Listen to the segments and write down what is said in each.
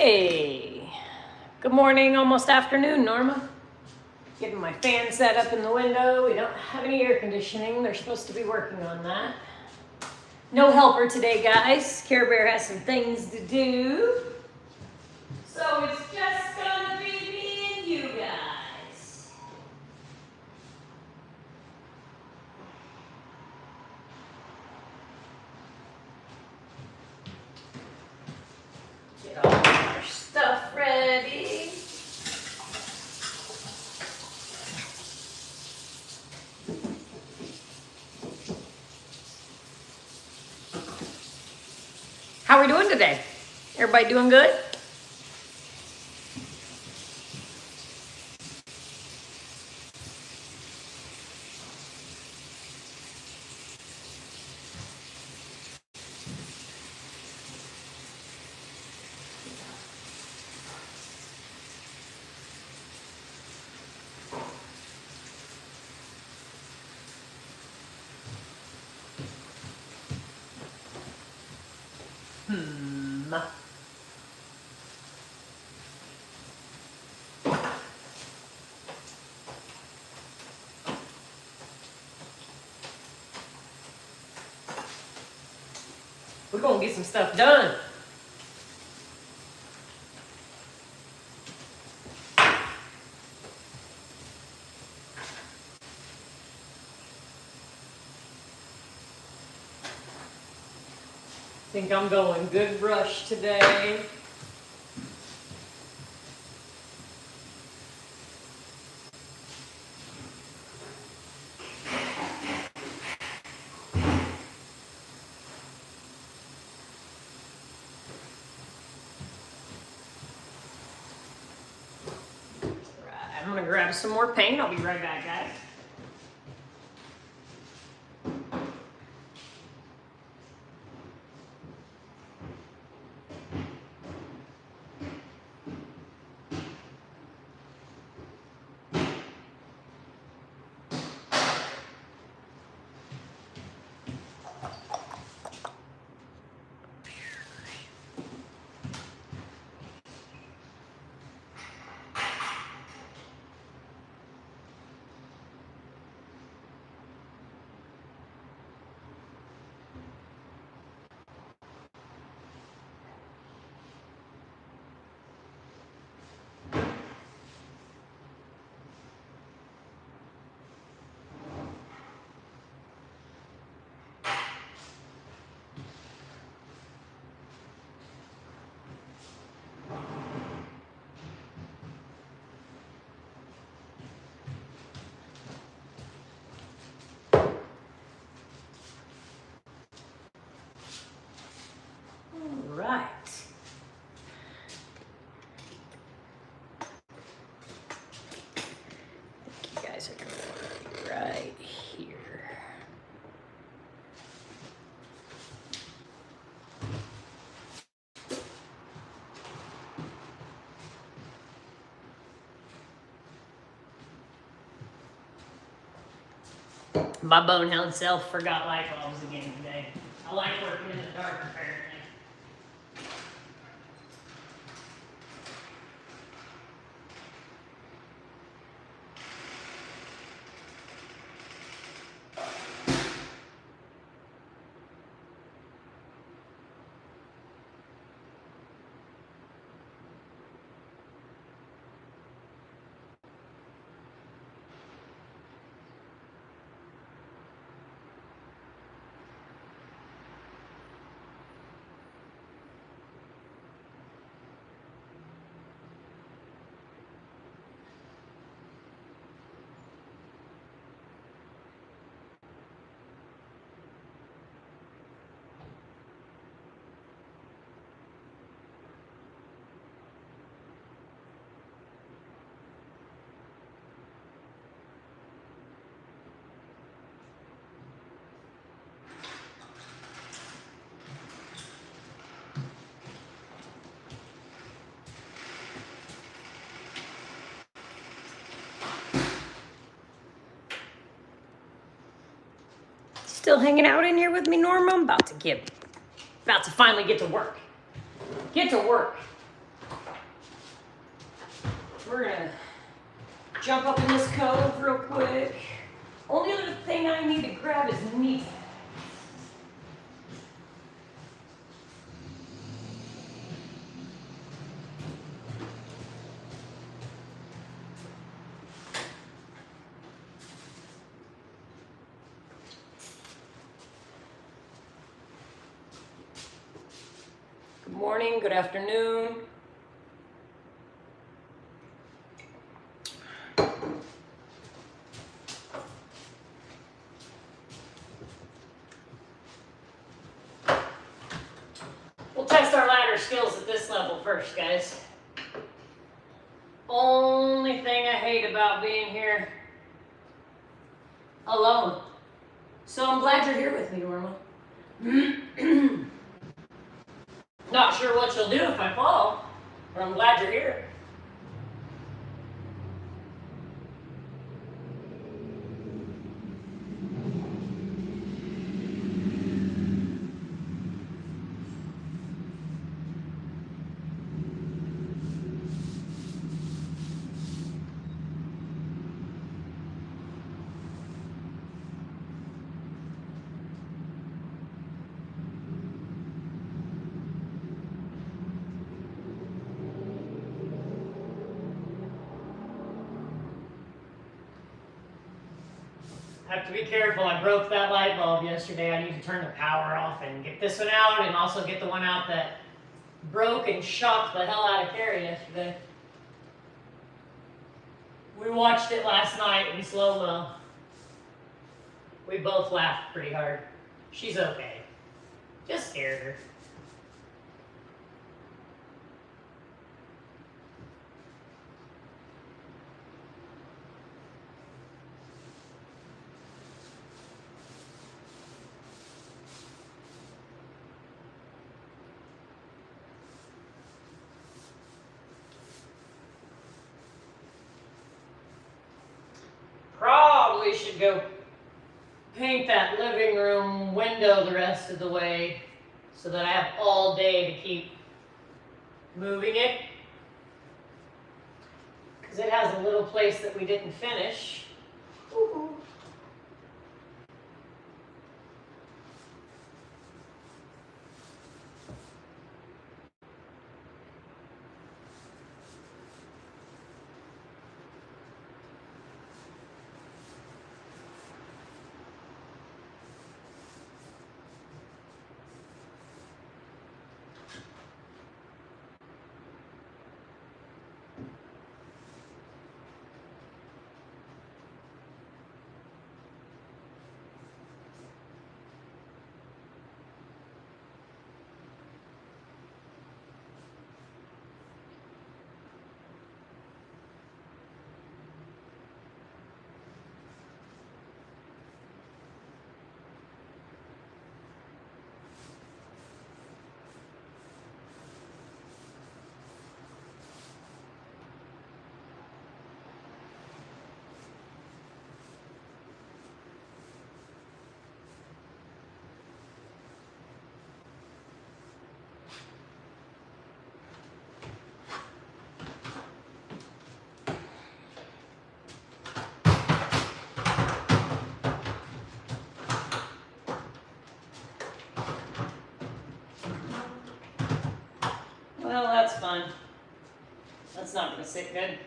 Hey, good morning, almost afternoon, Norma. Getting my fan set up in the window. We don't have any air conditioning. They're supposed to be working on that. No helper today, guys. Care Bear has some things to do. So it's just gonna be me and you guys. Get all our stuff ready. How are we doing today? Everybody doing good? We're gonna get some stuff done. Think I'm going good brush today. I'm gonna grab some more paint. I'll be right back, guys. All right. I think you guys are gonna be right here. My bonehound self forgot light bulbs again today. I like working in the dark, apparently. Still hanging out in here with me, Norma? I'm about to finally get to work. Get to work. we're gonna jump up in this cove real quick. Only other thing I need to grab is knee. Good morning, good afternoon. We'll test our ladder skills at this level first, guys. Only thing I hate about being here alone. So I'm glad you're here with me, Norma. Not sure what you'll do if I fall, but I'm glad you're here. Have to be careful. I broke that light bulb yesterday. I need to turn the power off and get this one out and also get the one out that broke and shocked the hell out of Carrie yesterday. We watched it last night in slow-mo. We both laughed pretty hard. She's okay. Just scared her. Probably should go paint that living room window the rest of the way so that I have all day to keep moving it. Because it has a little place that we didn't finish. Woo-hoo. Well, that's fun. That's not going to sit good.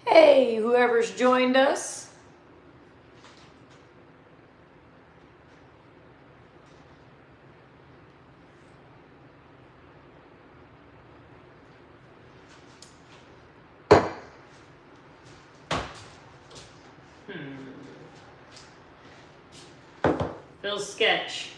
Hey, whoever's joined us. Feels sketch.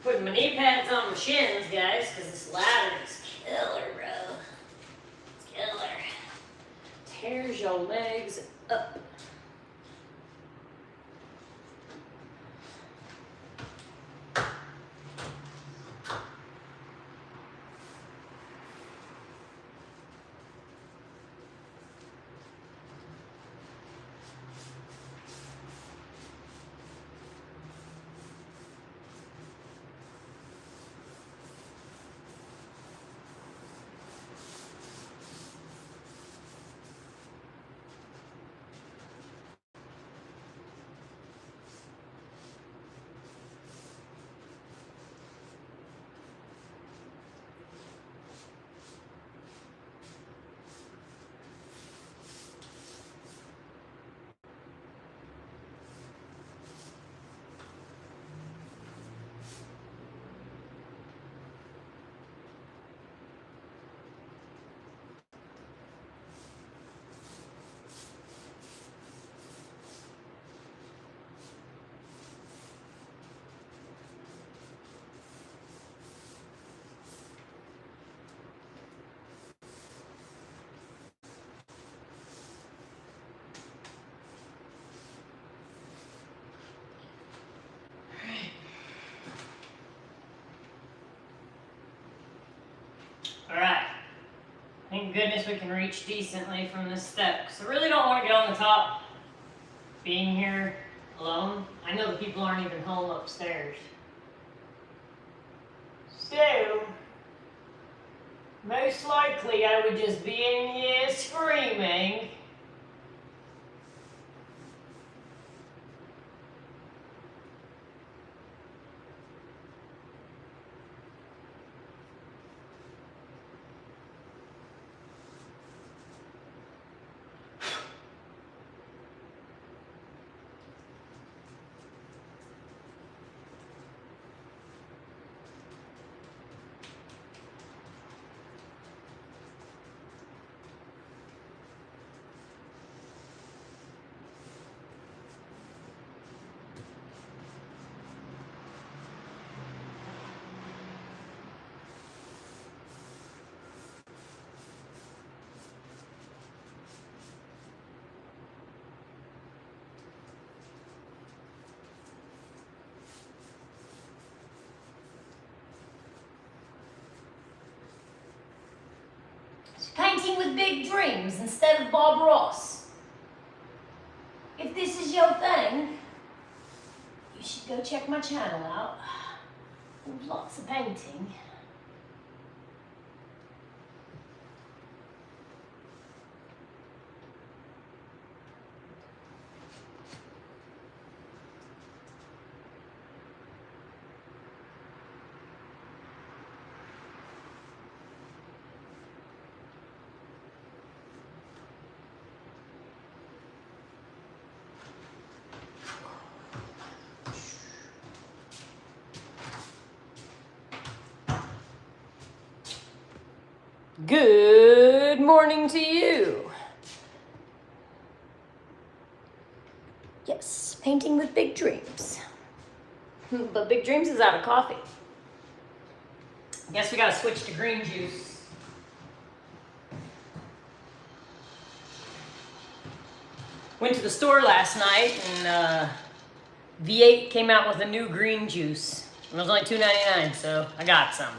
Putting my knee pads on my shins, guys, because this ladder is killer, bro. It's killer. Tears your legs up. Alright. Thank goodness we can reach decently from this step. Because I really don't want to get on the top being here alone. I know the people aren't even home upstairs. So, most likely I would just be in here screaming. Painting with big dreams instead of Bob Ross. If this is your thing, you should go check my channel out. There's lots of painting. Good morning to you. Yes, painting with big dreams. But Big Dreams is out of coffee. Guess we gotta switch to green juice. Went to the store last night and V8 came out with a new green juice. It was only $2.99, so I got some.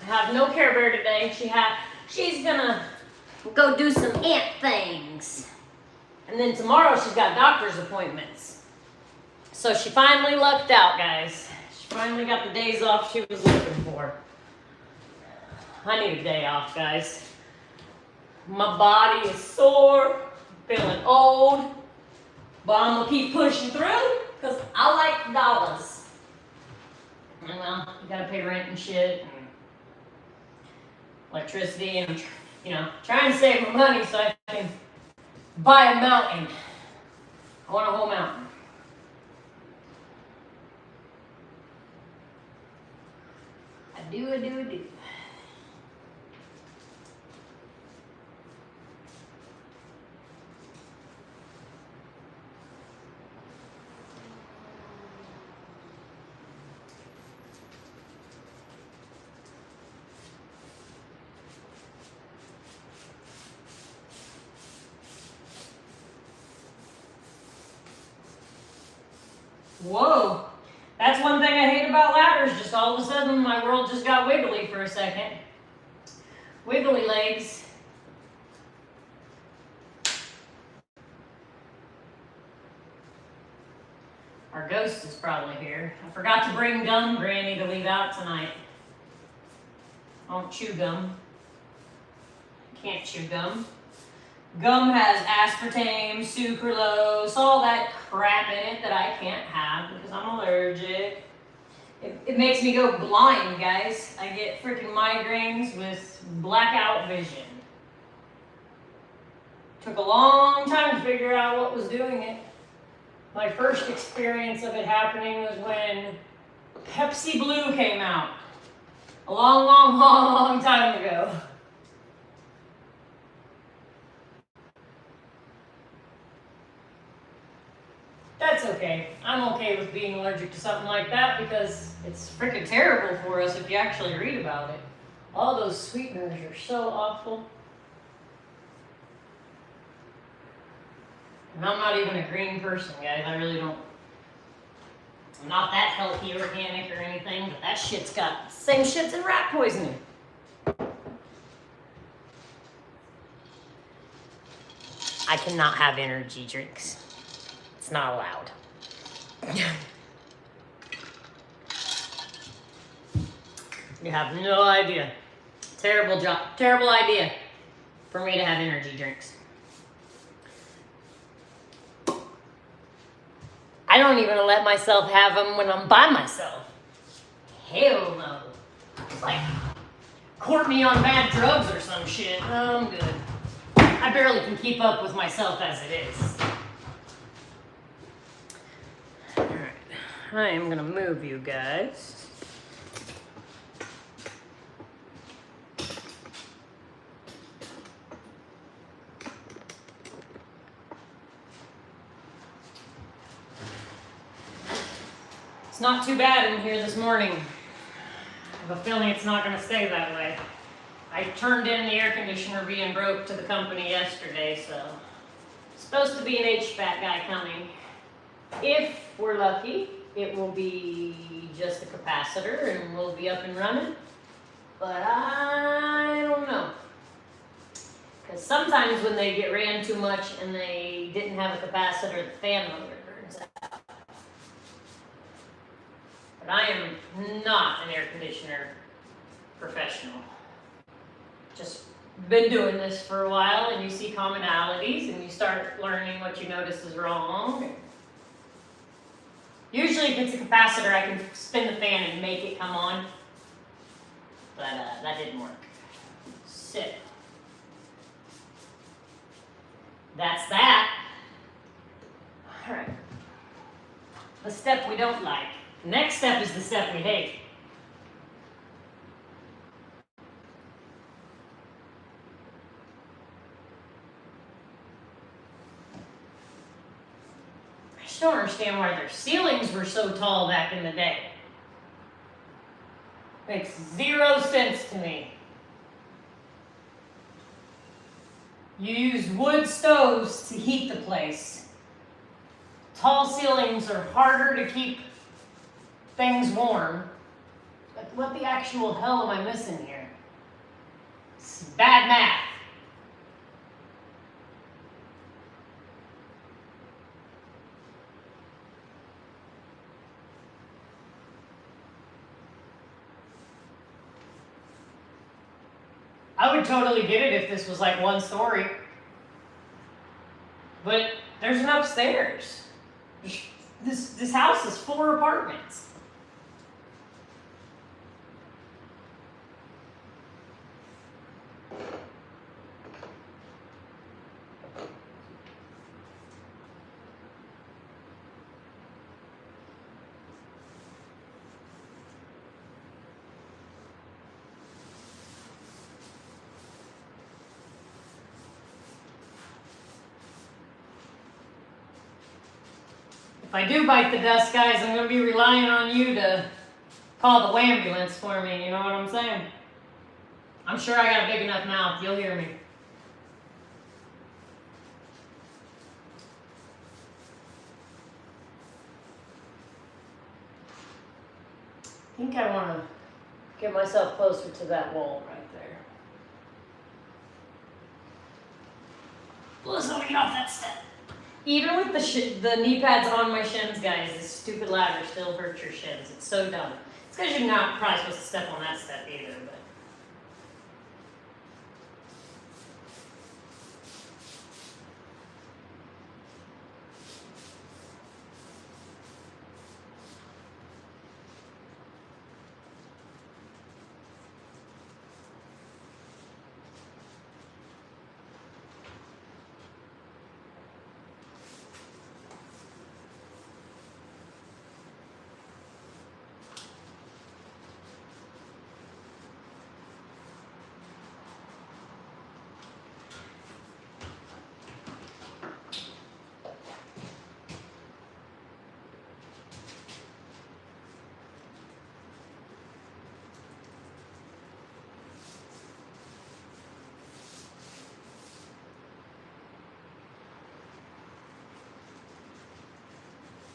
I have no Care Bear today. She's gonna go do some ant things. And then tomorrow she's got doctor's appointments. So she finally lucked out, guys. She finally got the days off she was looking for. I need a day off, guys. My body is sore, feeling old, but I'm gonna keep pushing through because I like dollars. And well, you gotta pay rent and shit, and electricity, and trying to save my money so I can buy a mountain. I want a whole mountain. I do. Whoa, that's one thing I hate about ladders. Just all of a sudden, my world just got wiggly for a second. Wiggly legs. Our ghost is probably here. I forgot to bring gum, Granny, to leave out tonight. I don't chew gum. Can't chew gum. Gum has aspartame, sucralose, all that crap in it that I can't have because I'm allergic. It makes me go blind, guys. I get freaking migraines with blackout vision. Took a long time to figure out what was doing it. My first experience of it happening was when Pepsi Blue came out. A long time ago. That's okay. I'm okay with being allergic to something like that because it's freaking terrible for us if you actually read about it. All those sweeteners are so awful. And I'm not even a green person, guys. I really don't. I'm not that healthy, organic, or anything, but that shit's got the same shits in rat poisoning. I cannot have energy drinks. It's not allowed. You have no idea. Terrible idea for me to have energy drinks. I don't even let myself have them when I'm by myself. Hell no. It's like, court me on bad drugs or some shit. No, I'm good. I barely can keep up with myself as it is. Alright, I am gonna move you guys. It's not too bad in here this morning. I have a feeling it's not going to stay that way. I turned in the air conditioner being broke to the company yesterday, so it's supposed to be an HVAC guy coming. If we're lucky, it will be just a capacitor and we'll be up and running. But I don't know. Because sometimes when they get ran too much and they didn't have a capacitor, the fan motor burns out. But I am not an air conditioner professional. Just been doing this for a while, and you see commonalities, and you start learning what you notice is wrong. Usually if it's a capacitor, I can spin the fan and make it come on. But that didn't work. Sit. That's that. All right. The step we don't like. The next step is the step we hate. I just don't understand why their ceilings were so tall back in the day. Makes zero sense to me. You use wood stoves to heat the place. Tall ceilings are harder to keep things warm. But what the actual hell am I missing here? It's bad math. I would totally get it if this was like one story. But there's an upstairs. This house is 4 apartments. If I do bite the dust, guys, I'm going to be relying on you to call the ambulance for me, you know what I'm saying? I'm sure I got a big enough mouth, you'll hear me. I think I want to get myself closer to that wall right there. Let's not get off that step. Even with the knee pads on my shins, guys, this stupid ladder still hurts your shins. It's so dumb. It's because you're not probably supposed to step on that step either, but.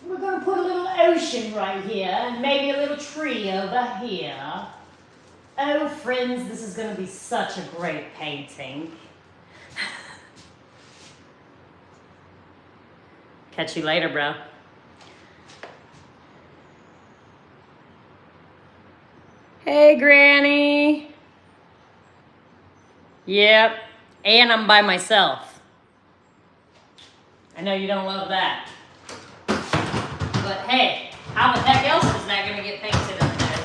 We're going to put a little ocean right here and maybe a little tree over here. Oh, friends, this is going to be such a great painting. Catch you later, bro. Hey, Granny. Yep, and I'm by myself. I know you don't love that. But hey, how the heck else is that going to get painted up there?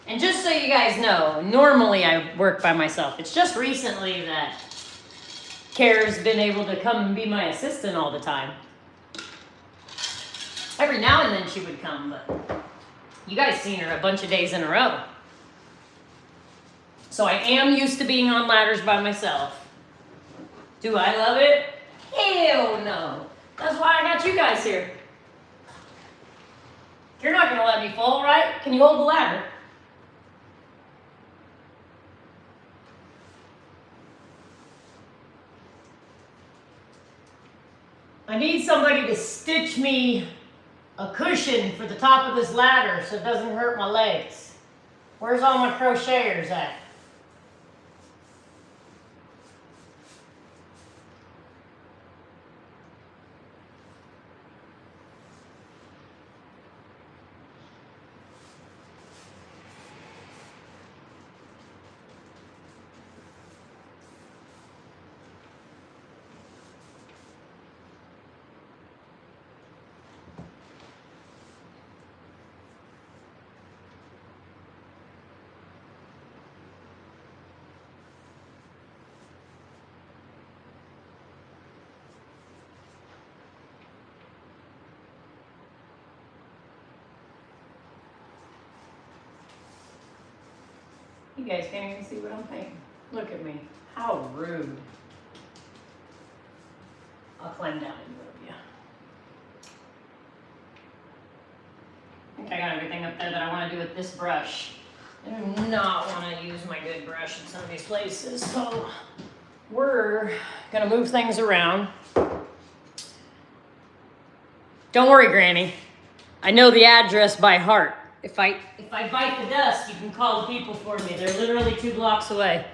And just so you guys know, normally I work by myself. It's just recently that Kara's been able to come and be my assistant all the time. Every now and then she would come, but you guys seen her a bunch of days in a row. So I am used to being on ladders by myself. Do I love it? Hell no. That's why I got you guys here. You're not going to let me fall, right? Can you hold the ladder? I need somebody to stitch me a cushion for the top of this ladder so it doesn't hurt my legs. Where's all my crocheters at? You guys can't even see what I'm painting. Look at me. How rude. I'll climb down and move you. I think I got everything up there that I want to do with this brush. I do not want to use my good brush in some of these places, so we're going to move things around. Don't worry, Granny. I know the address by heart. If I bite the dust, you can call the people for me. They're literally 2 blocks away.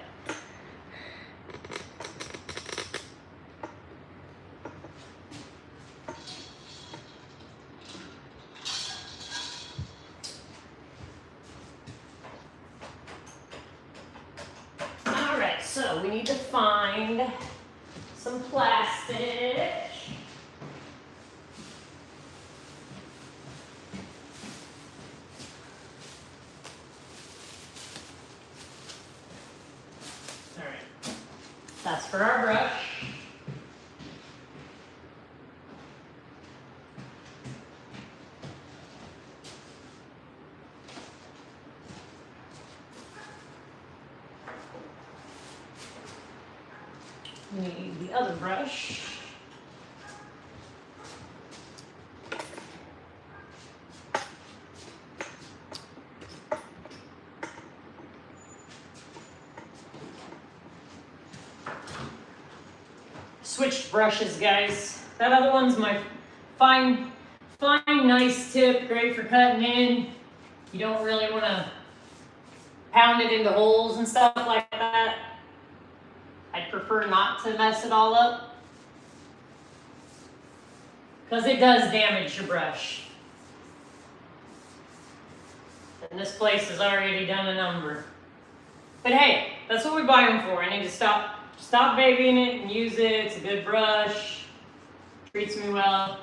All right, so we we need to find some plastic. All right, that's for our brush. We need the other brush. Switched brushes, guys. That other one's my fine, nice tip, great for cutting in. You don't really want to pound it into holes and stuff like that. I'd prefer not to mess it all up, because it does damage your brush. And this place has already done a number. But hey, that's what we buy them for. I need to stop babying it and use it. It's a good brush. Treats me well.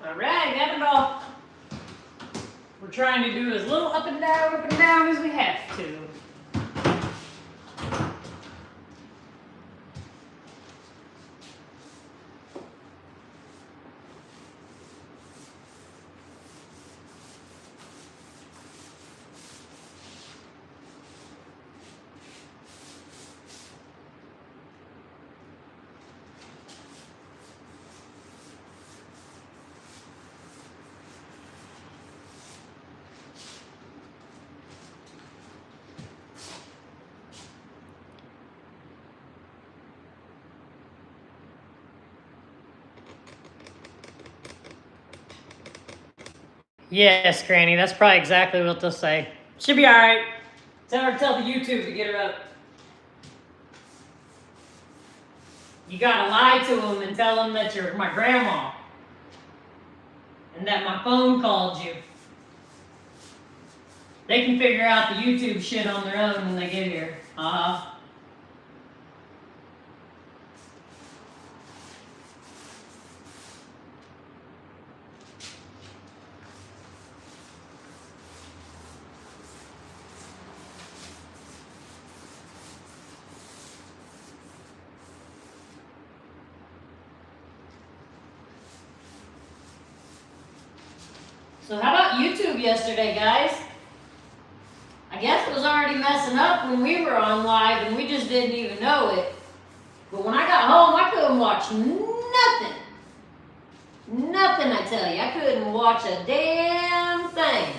All right, got it all. We're trying to do as little up and down as we have to. Yes, Granny, that's probably exactly what they'll say. She'll be alright. Tell the YouTube to get her up. You gotta lie to them and tell them that you're my grandma. And that my phone called you. They can figure out the YouTube shit on their own when they get here. Uh-huh. So how about YouTube yesterday, guys? I guess it was already messing up when we were on live and we just didn't even know it. But when I got home, I couldn't watch nothing. Nothing, I tell you. I couldn't watch a damn thing.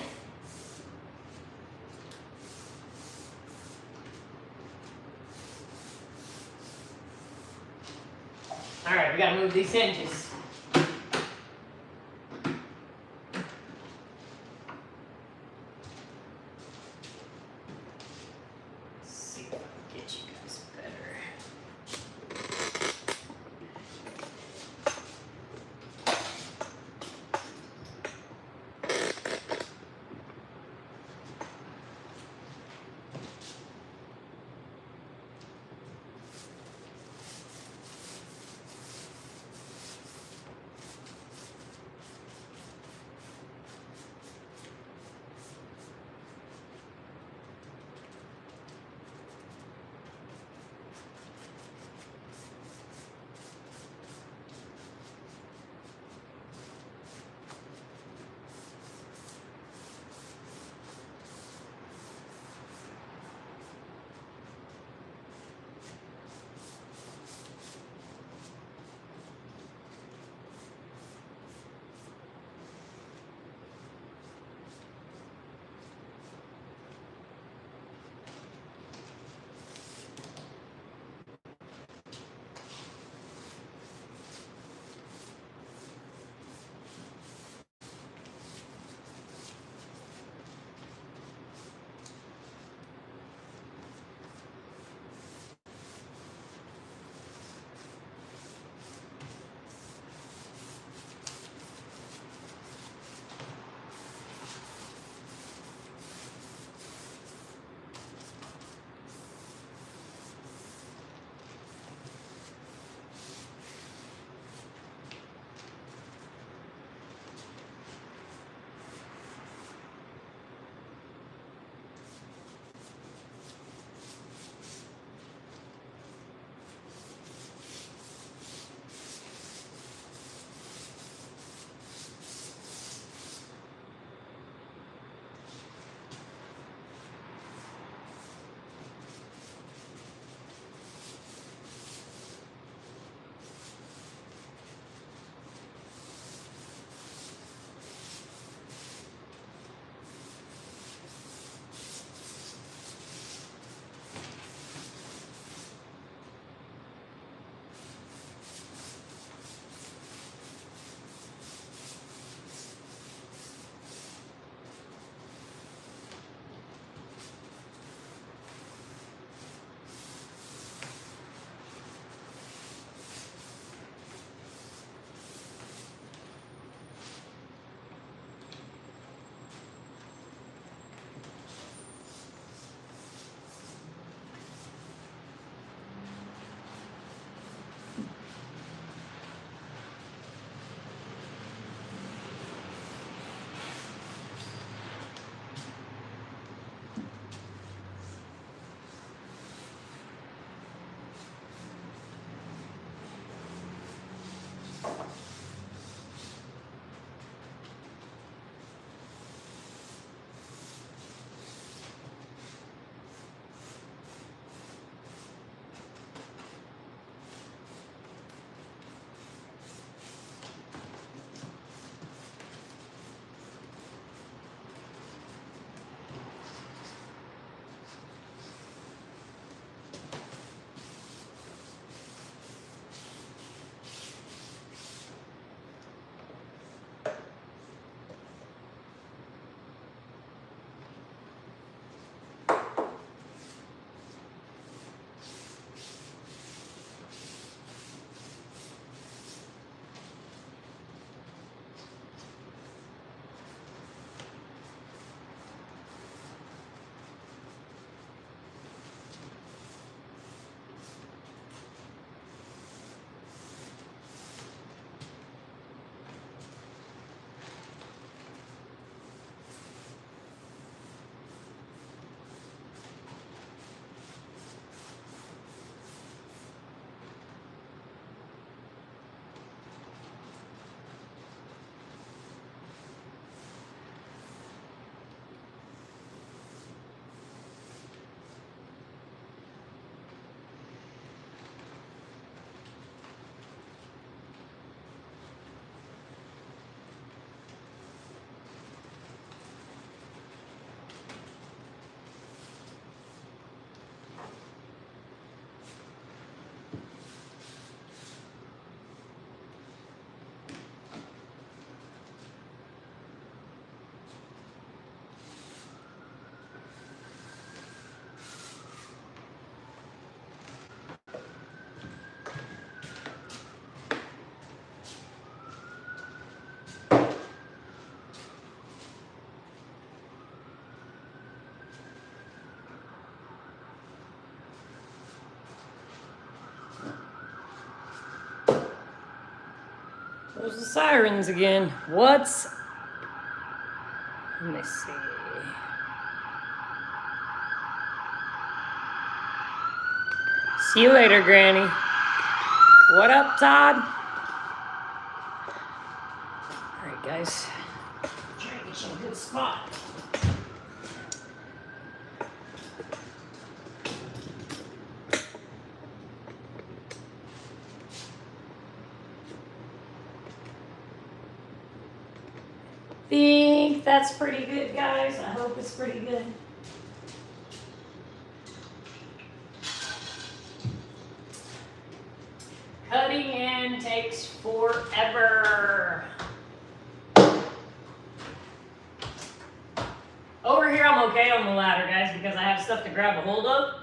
All right, we gotta move these hinges. Those are the sirens again. What's... Let me see. See you later, Granny. What up, Todd? All right, guys. Try to get you in a good spot. Think that's pretty good, guys. I hope it's pretty good. Cutting in takes forever. Over here, I'm okay on the ladder, guys, because I have stuff to grab a hold of.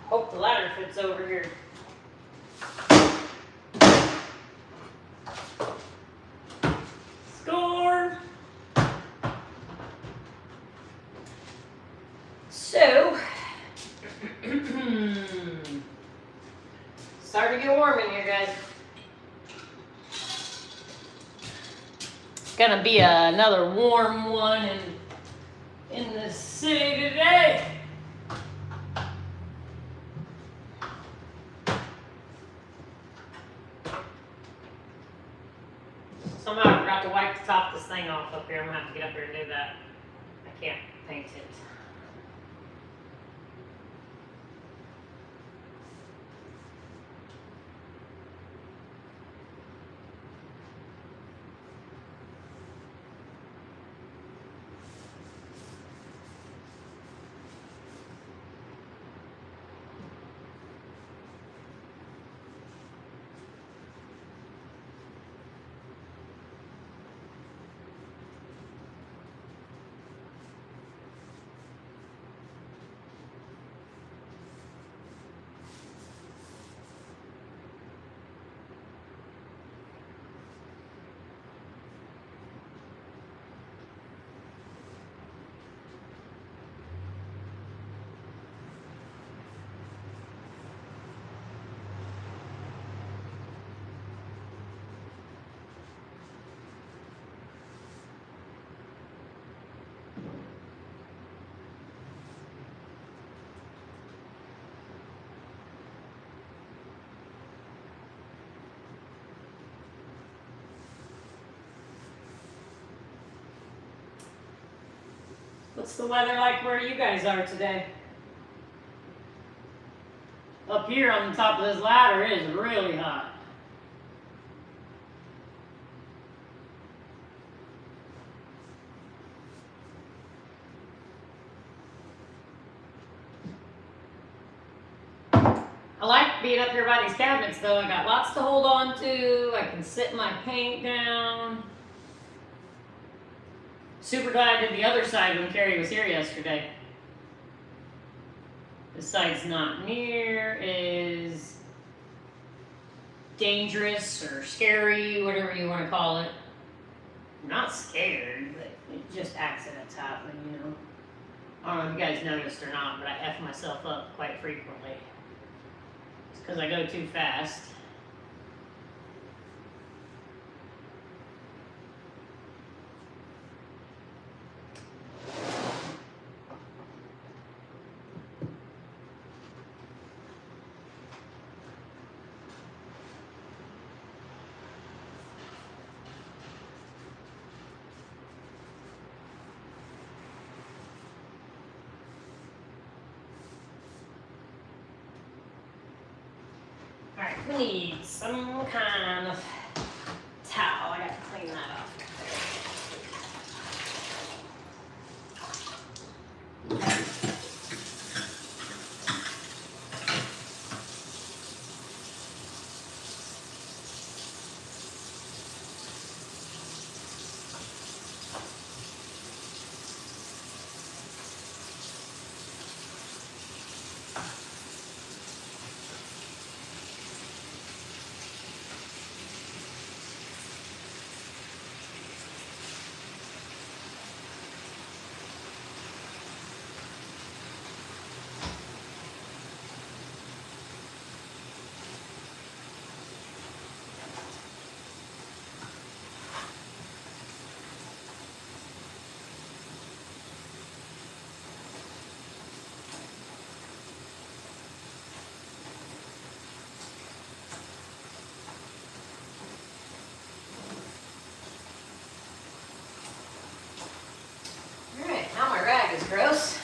Hope the ladder fits over here. Score! So, starting to get warm in here, guys. It's gonna be another warm one in the city today. Somehow I forgot to wipe the top of this thing off up here. I'm gonna have to get up here and do that. I can't paint it. What's the weather like where you guys are today? Up here on the top of this ladder is really hot. I like being up here by these cabinets though. I got lots to hold on to. I can sit my paint down. Super glad I did the other side when Carrie was here yesterday. This side's not near as dangerous or scary, whatever you want to call it. I'm not scared, but it just accidents happen, you know. I don't know if you guys noticed or not, but I F myself up quite frequently. It's because I go too fast. Alright, we need some kind of towel. I got to clean that off. Is gross.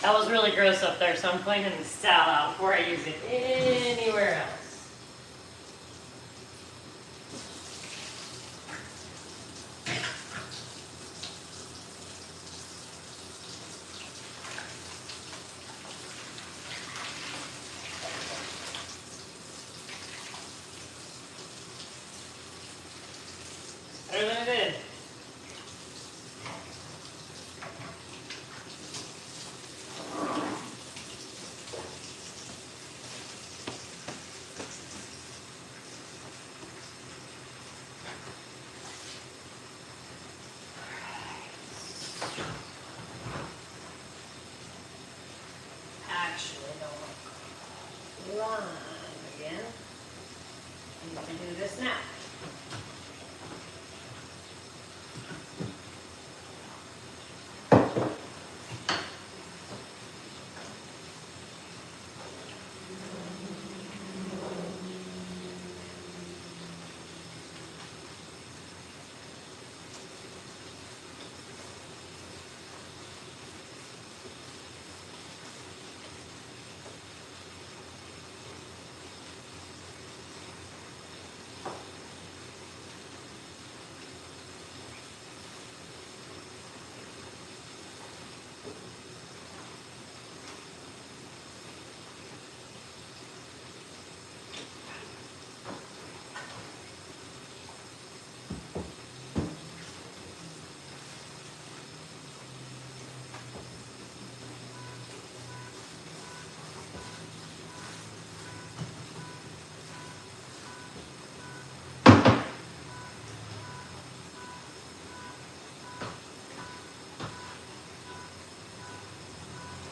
That was really gross up there, so I'm cleaning this towel out before I use it anywhere else. Better than it did. Line again. I'm going to do this now.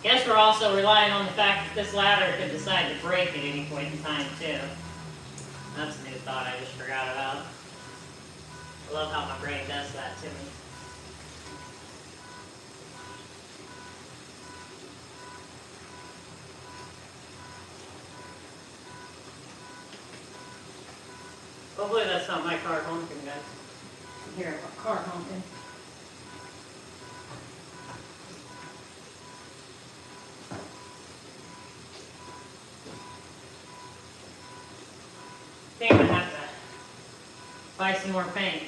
Guess we're also relying on the fact that this ladder could decide to break at any point in time, too. That's a new thought I just forgot about. I love how my brain does that to me. Hopefully that's not my car honking, guys. I hear a car honking. I think I'm gonna have to buy some more paint.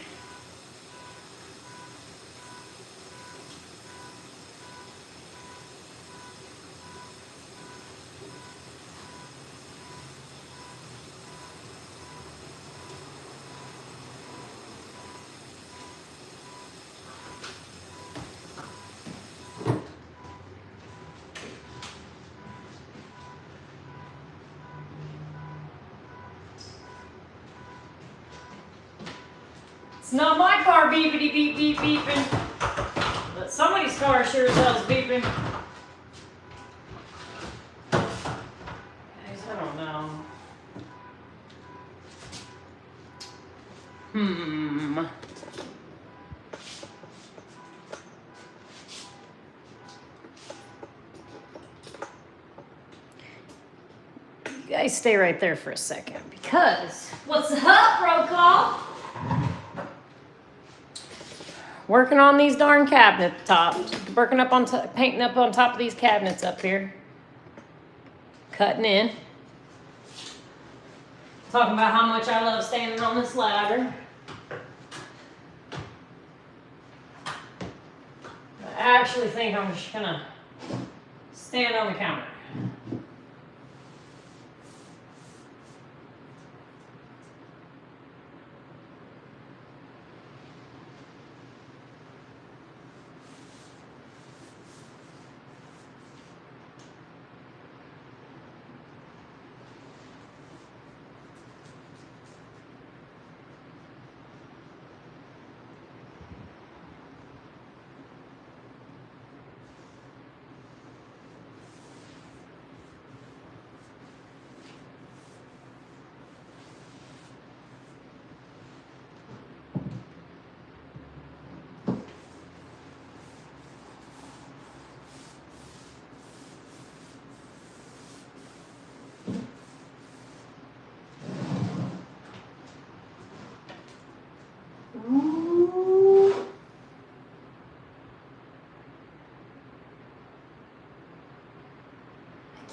It's not my car beepity beep beep beeping, but somebody's car sure as hell's beeping. Guys, I don't know. You guys stay right there for a second, because what's up, bro call? Working on these darn cabinet tops. Working up on painting up on top of these cabinets up here. Cutting in. Talking about how much I love standing on this ladder. I actually think I'm just gonna stand on the counter.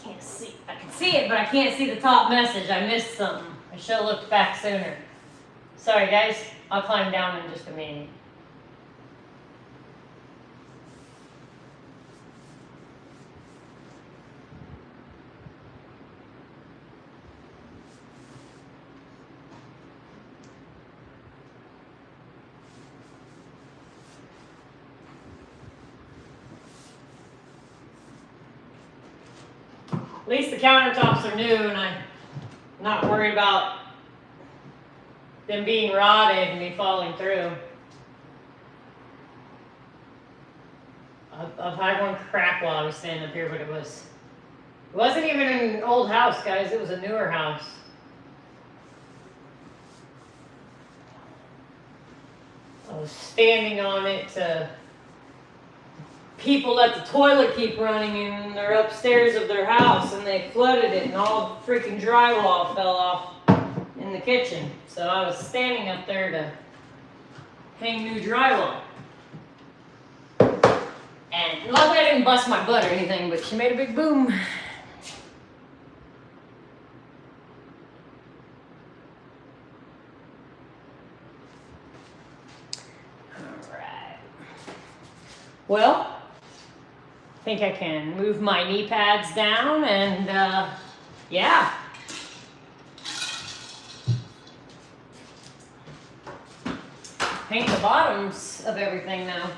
Can't see. I can see it, but I can't see the top message. I missed something. I should have looked back sooner. Sorry, guys. I'll climb down in just a minute. At least the countertops are new, and I'm not worried about them being rotted and me falling through. I've had one crack while I was standing up here, but it wasn't even an old house, guys. It was a newer house. I was standing on it to people let the toilet keep running in their upstairs of their house, and they flooded it, and all the freaking drywall fell off in the kitchen. So I was standing up there to hang new drywall. And luckily I didn't bust my butt or anything, but she made a big boom. Alright. Well, I think I can move my knee pads down and yeah. Paint the bottoms of everything now.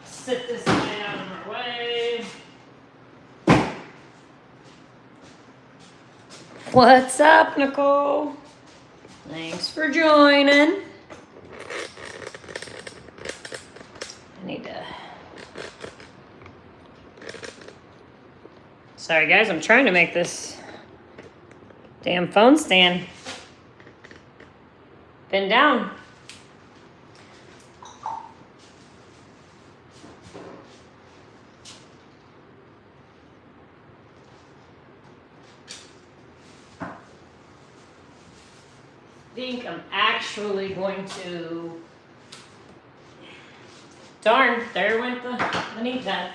Sit this guy out of our way. What's up, Nicole? Thanks for joining. I need to Sorry guys, I'm trying to make this damn phone stand bend down. I think I'm actually going to, darn, there went the knee pad.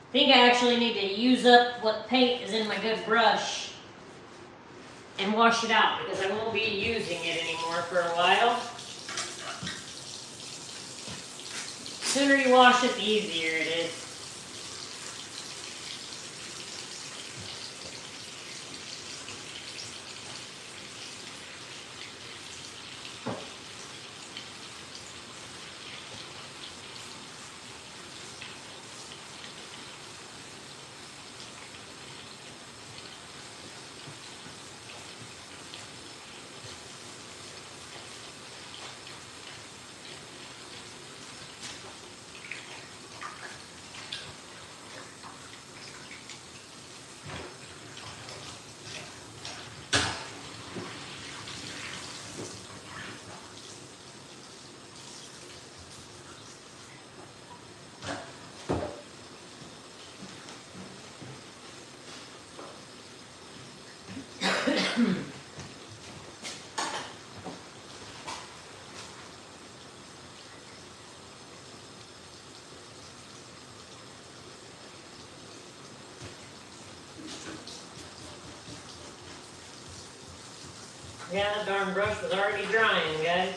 I think I actually need to use up what paint is in my good brush and wash it out because I won't be using it anymore for a while. The sooner you wash it, the easier it is. Yeah, that darn brush was already drying, guys.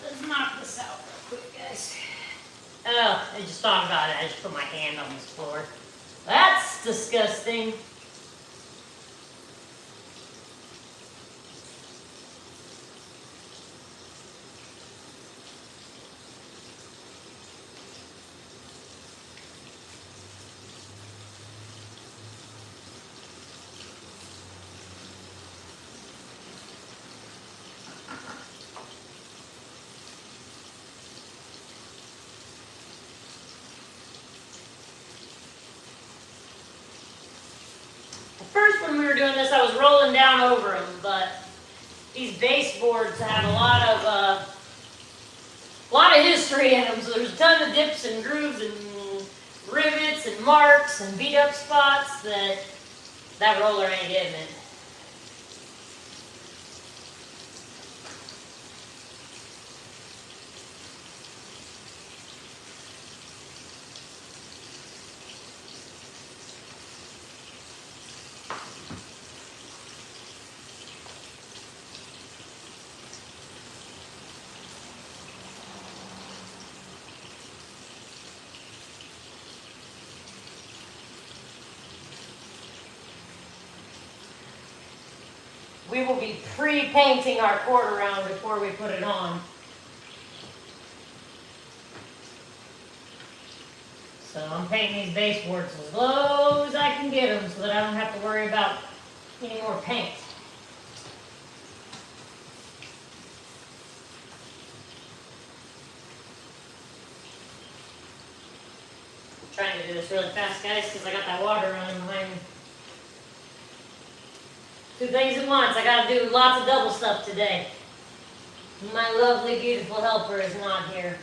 Let's knock this out real quick, guys. Oh, I just thought about it. I just put my hand on this floor. That's disgusting. First, when we were doing this, I was rolling down over them, but these baseboards have a lot of history in them. So there's a ton of dips and grooves and rivets and marks and beat up spots that roller ain't getting it. We will be pre-painting our quarter round before we put it on. So I'm painting these baseboards as low as I can get them so that I don't have to worry about any more paint. I'm trying to do this really fast, guys, because I got that water running behind me. Two things at once. I gotta do lots of double stuff today. My lovely, beautiful helper is not here.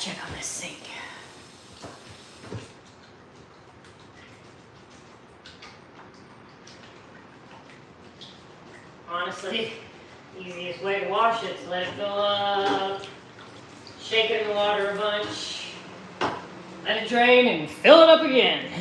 check on this sink. Honestly, easiest way to wash it is let it fill up, shake it in the water a bunch, let it drain, and fill it up again.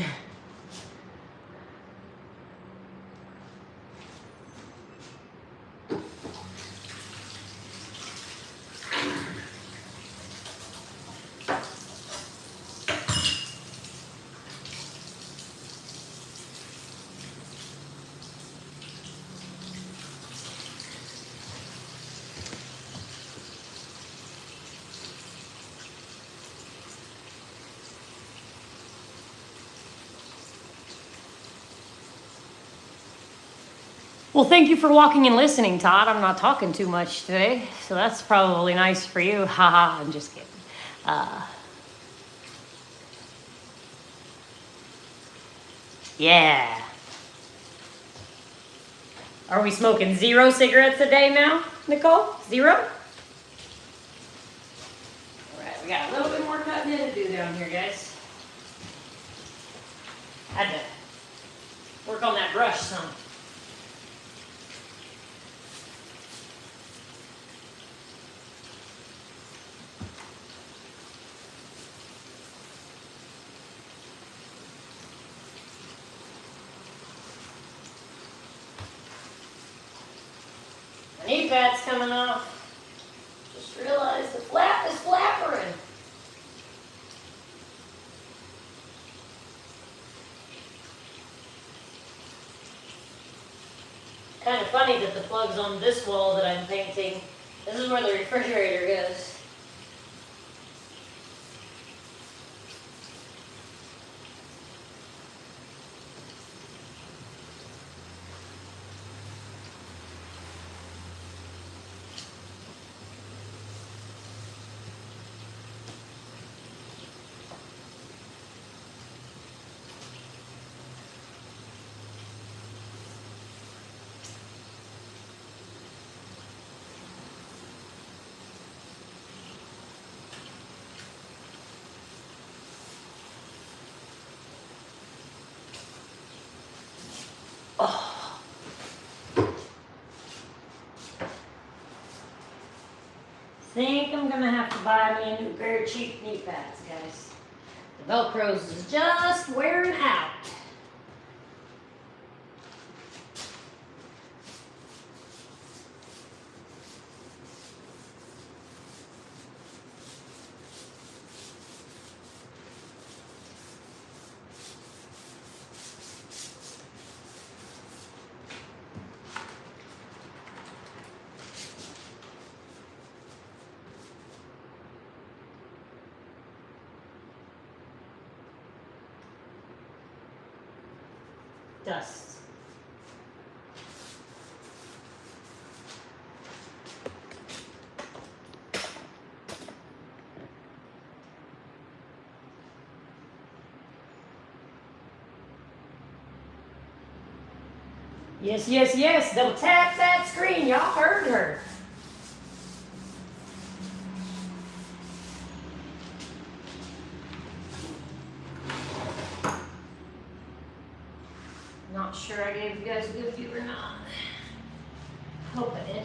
Well, thank you for walking and listening, Todd. I'm not talking too much today, so that's probably nice for you. Haha, I'm just kidding. Yeah. Are we smoking 0 cigarettes a day now, Nicole? 0? All right, we got a little bit more cutting in to do down here, guys. Had to work on that brush some. Knee pad's coming off. Just realized the flap is flappering. Kind of funny that the plug's on this wall that I'm painting. This is where the refrigerator is. Oh. Think I'm gonna have to buy me a new pair of cheap knee pads, guys. The Velcro's is just wearing out. Dust. Yes, yes, yes. Double tap that screen. Y'all heard her. Not sure I gave you guys a good view or not. Hope I did.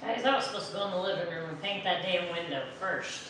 Guys, I was supposed to go in the living room and paint that damn window first.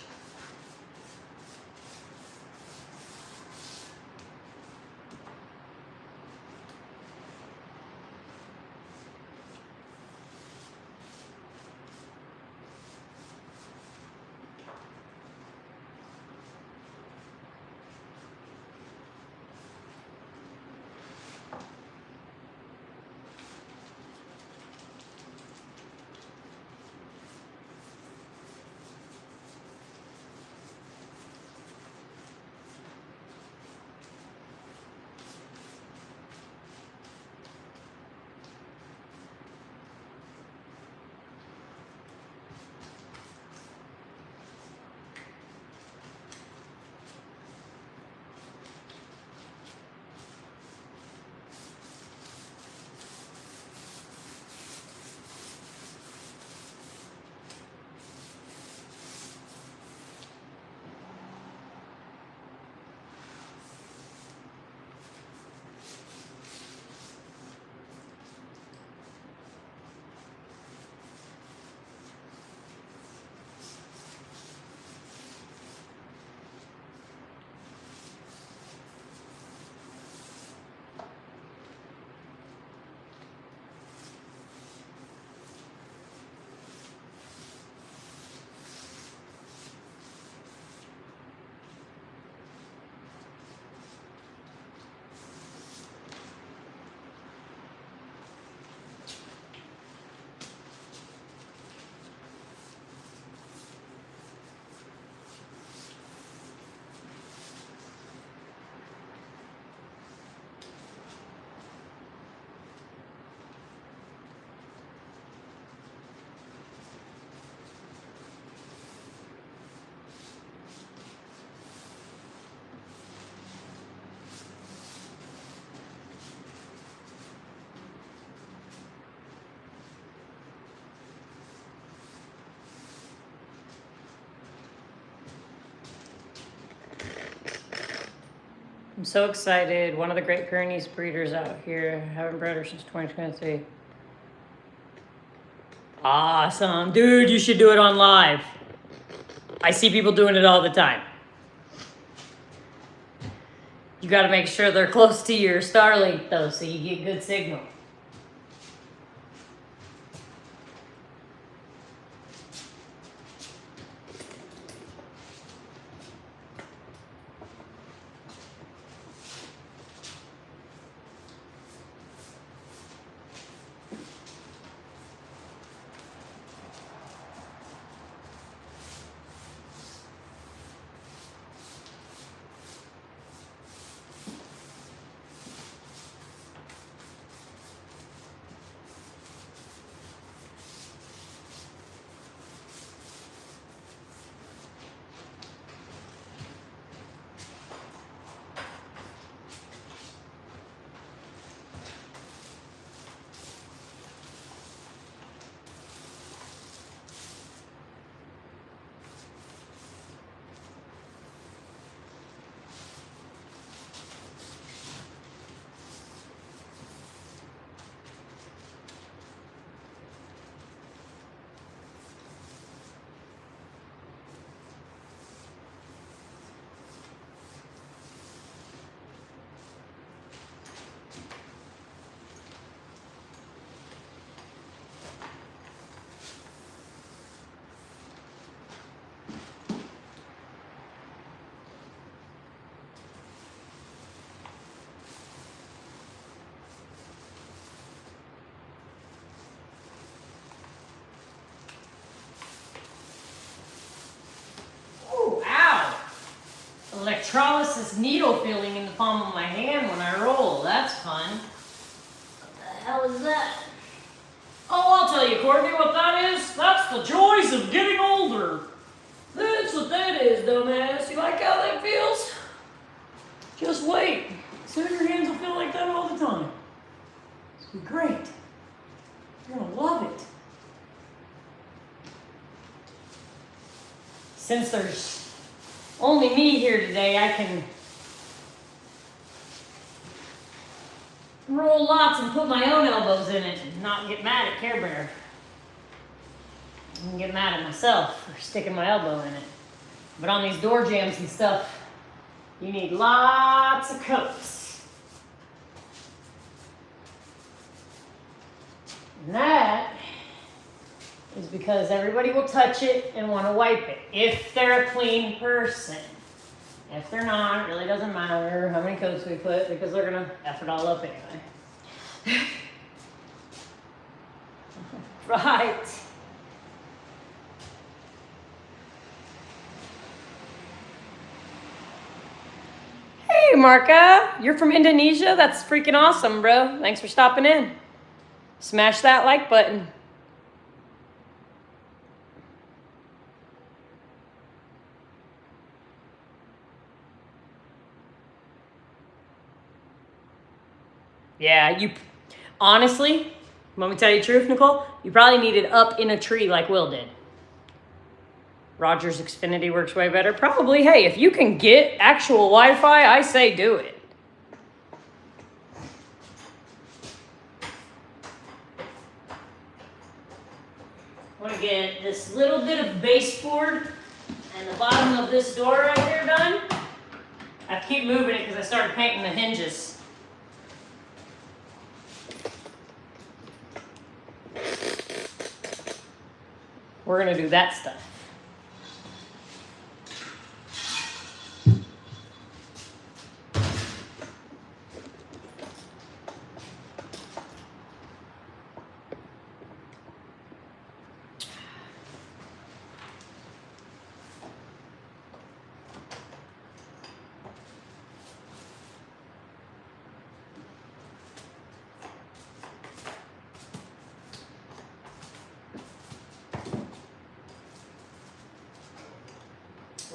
I'm so excited. One of the Great Pyrenees breeders out here. Haven't bred her since 2023. Awesome. Dude, you should do it on live. I see people doing it all the time. You got to make sure they're close to your Starlink, though, so you get good signal. Electrolysis needle feeling in the palm of my hand when I roll. That's fun. What the hell is that? Oh, I'll tell you, Courtney, what that is. That's the joys of getting older. That's what that is, dumbass. You like how that feels? Just wait. Soon your hands will feel like that all the time. It's be great. You're gonna love it. Since there's only me here today, I can roll lots and put my own elbows in it and not get mad at Care Bear. I can get mad at myself for sticking my elbow in it. But on these door jams and stuff, you need lots of coats. And that is because everybody will touch it and want to wipe it if they're a clean person. If they're not, it really doesn't matter how many coats we put because they're going to F it all up anyway. Right. Hey, Marka. You're from Indonesia? That's freaking awesome, bro. Thanks for stopping in. Smash that like button. Yeah, you honestly, let me tell you the truth, Nicole, you probably need it up in a tree like Will did. Rogers Xfinity works way better. Probably, hey, if you can get actual Wi-Fi, I say do it. I want to get this little bit of baseboard and the bottom of this door right here done. I have to keep moving it because I started painting the hinges. We're going to do that stuff.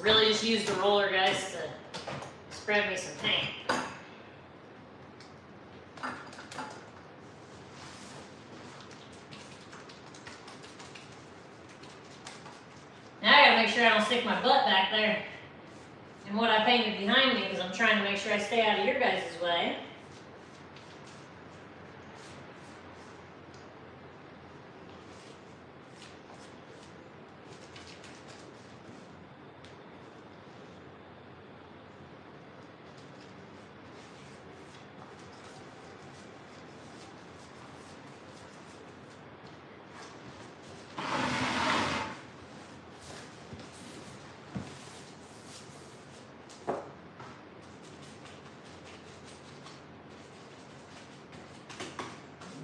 Really just use the roller, guys, to spread me some paint. Now I gotta make sure I don't stick my butt back there and what I painted behind me because I'm trying to make sure I stay out of your guys' way.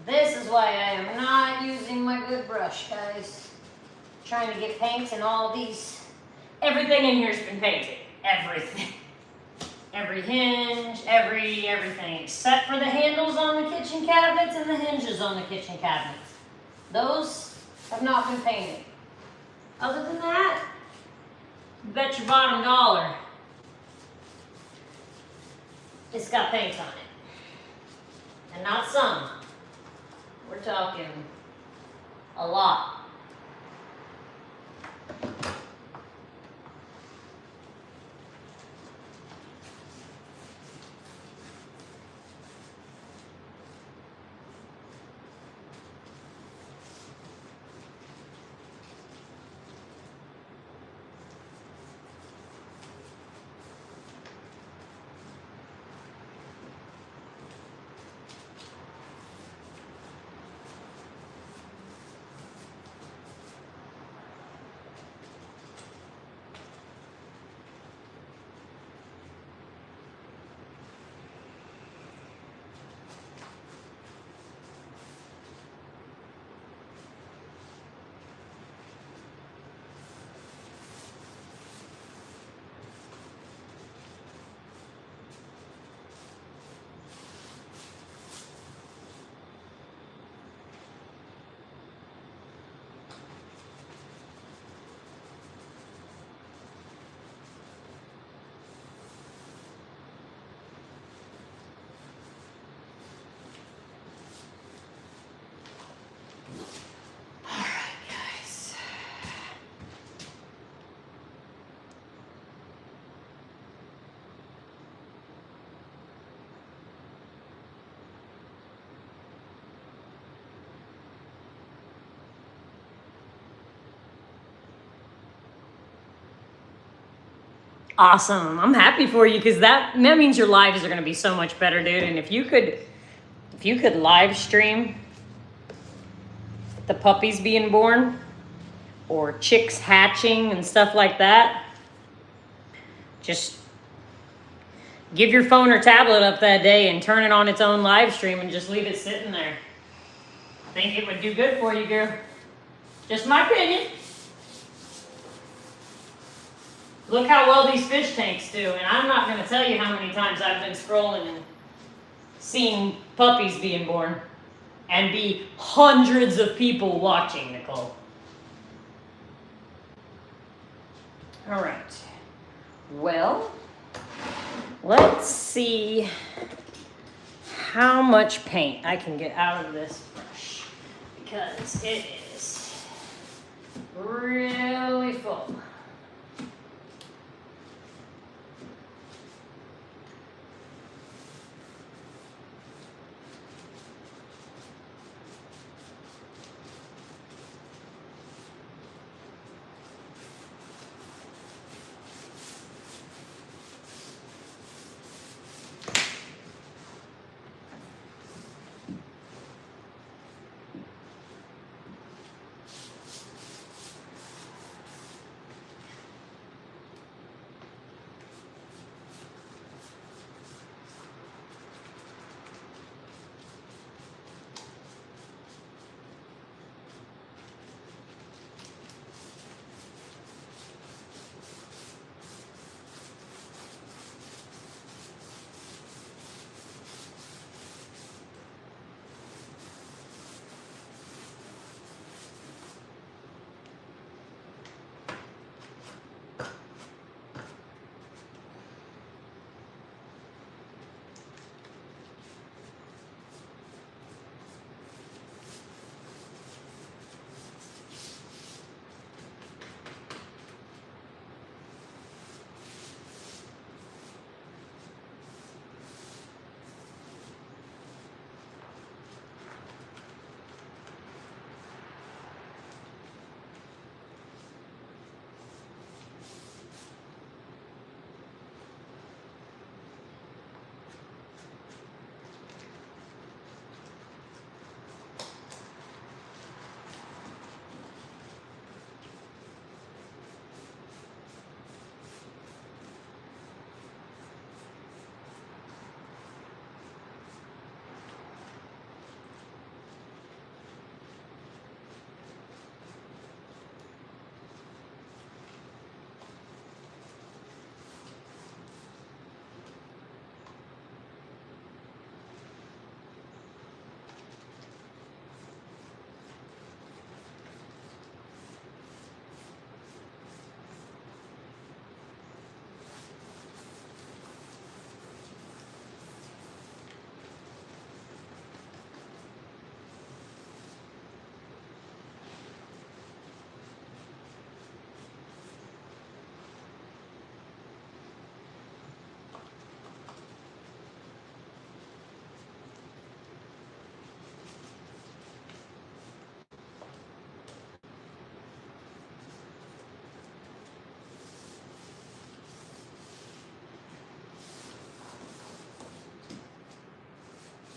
This is why I am not using my good brush, guys. Trying to get paint and all these. Everything in here's been painted. Everything. Every hinge, everything. Except for the handles on the kitchen cabinets and the hinges on the kitchen cabinets. Those have not been painted. Other than that, bet your bottom dollar it's got paint on it. And not some. We're talking a lot. Awesome. I'm happy for you because that means your lives are going to be so much better, dude. And if you could live stream the puppies being born or chicks hatching and stuff like that, just give your phone or tablet up that day and turn it on its own live stream and just leave it sitting there. I think it would do good for you, girl. Just my opinion. Look how well these fish tanks do, and I'm not going to tell you how many times I've been scrolling and seeing puppies being born, and be hundreds of people watching, Nicole. All right. Well, let's see how much paint I can get out of this brush, because it is really full.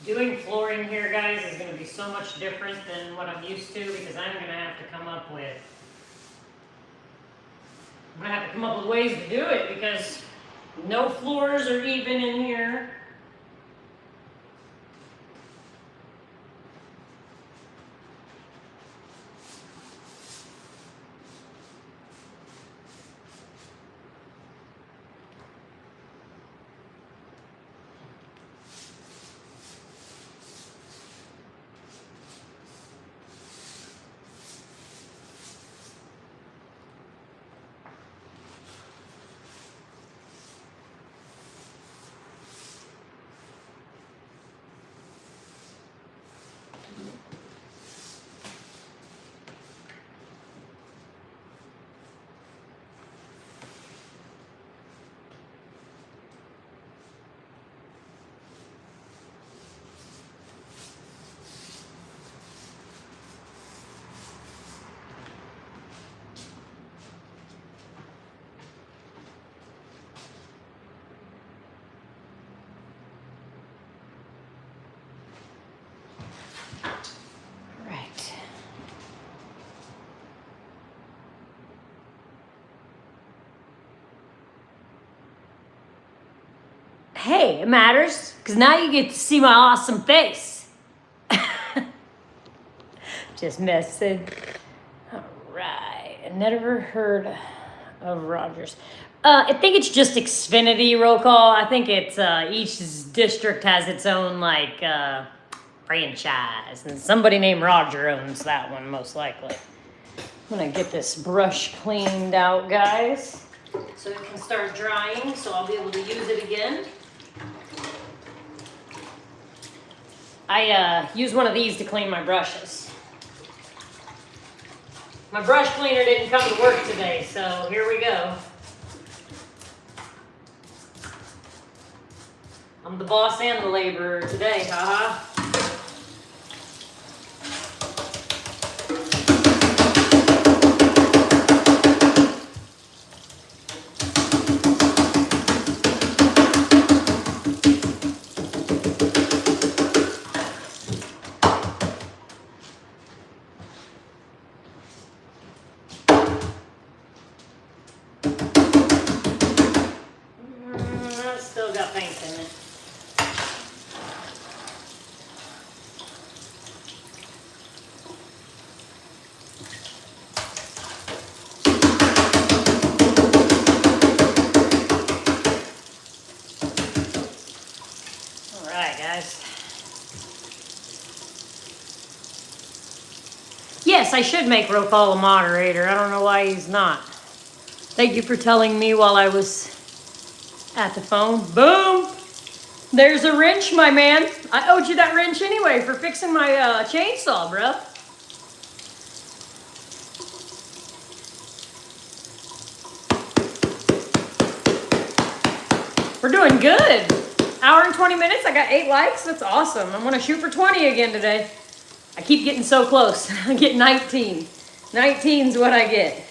Doing flooring here, guys, is going to be so much different than what I'm used to because I'm going to have to come up with ways to do it because no floors are even in here. Right. Hey, it matters because now you get to see my awesome face. Just messing. All right. I never heard of Rogers. I think it's just Xfinity roll call. I think it's each district has its own like franchise, and somebody named Roger owns that one most likely. I'm gonna get this brush cleaned out, guys, so it can start drying. So I'll be able to use it again. I use one of these to clean my brushes. My brush cleaner didn't come to work today, so here we go. I'm the boss and the laborer today, haha. Still got paint in it. All right, guys. Yes, I should make Rocall a moderator. I don't know why he's not. Thank you for telling me while I was at the phone. Boom! There's a wrench, my man. I owed you that wrench anyway for fixing my chainsaw, bro. We're doing good. Hour and 20 minutes. I got 8 likes. That's awesome. I'm going to shoot for 20 again today. I keep getting so close. I get 19. 19's what I get.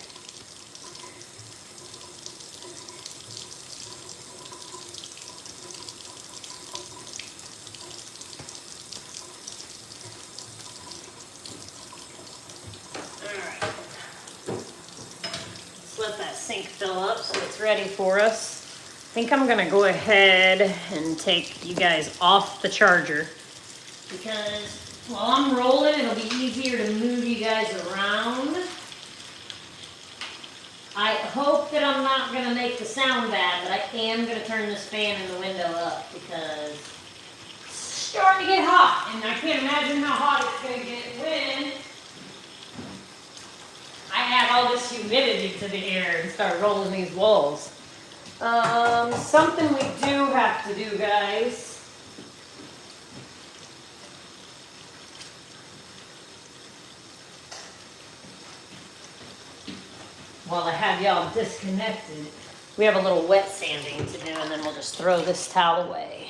Let that sink fill up so it's ready for us. I think I'm gonna go ahead and take you guys off the charger because while I'm rolling, it'll be easier to move you guys around. I hope that I'm not gonna make the sound bad, but I am gonna turn this fan in the window up because it's starting to get hot, and I can't imagine how hot it's gonna get when I add all this humidity to the air and start rolling these walls. Something we do have to do, guys. While I have y'all disconnected, we have a little wet sanding to do, and then we'll just throw this towel away.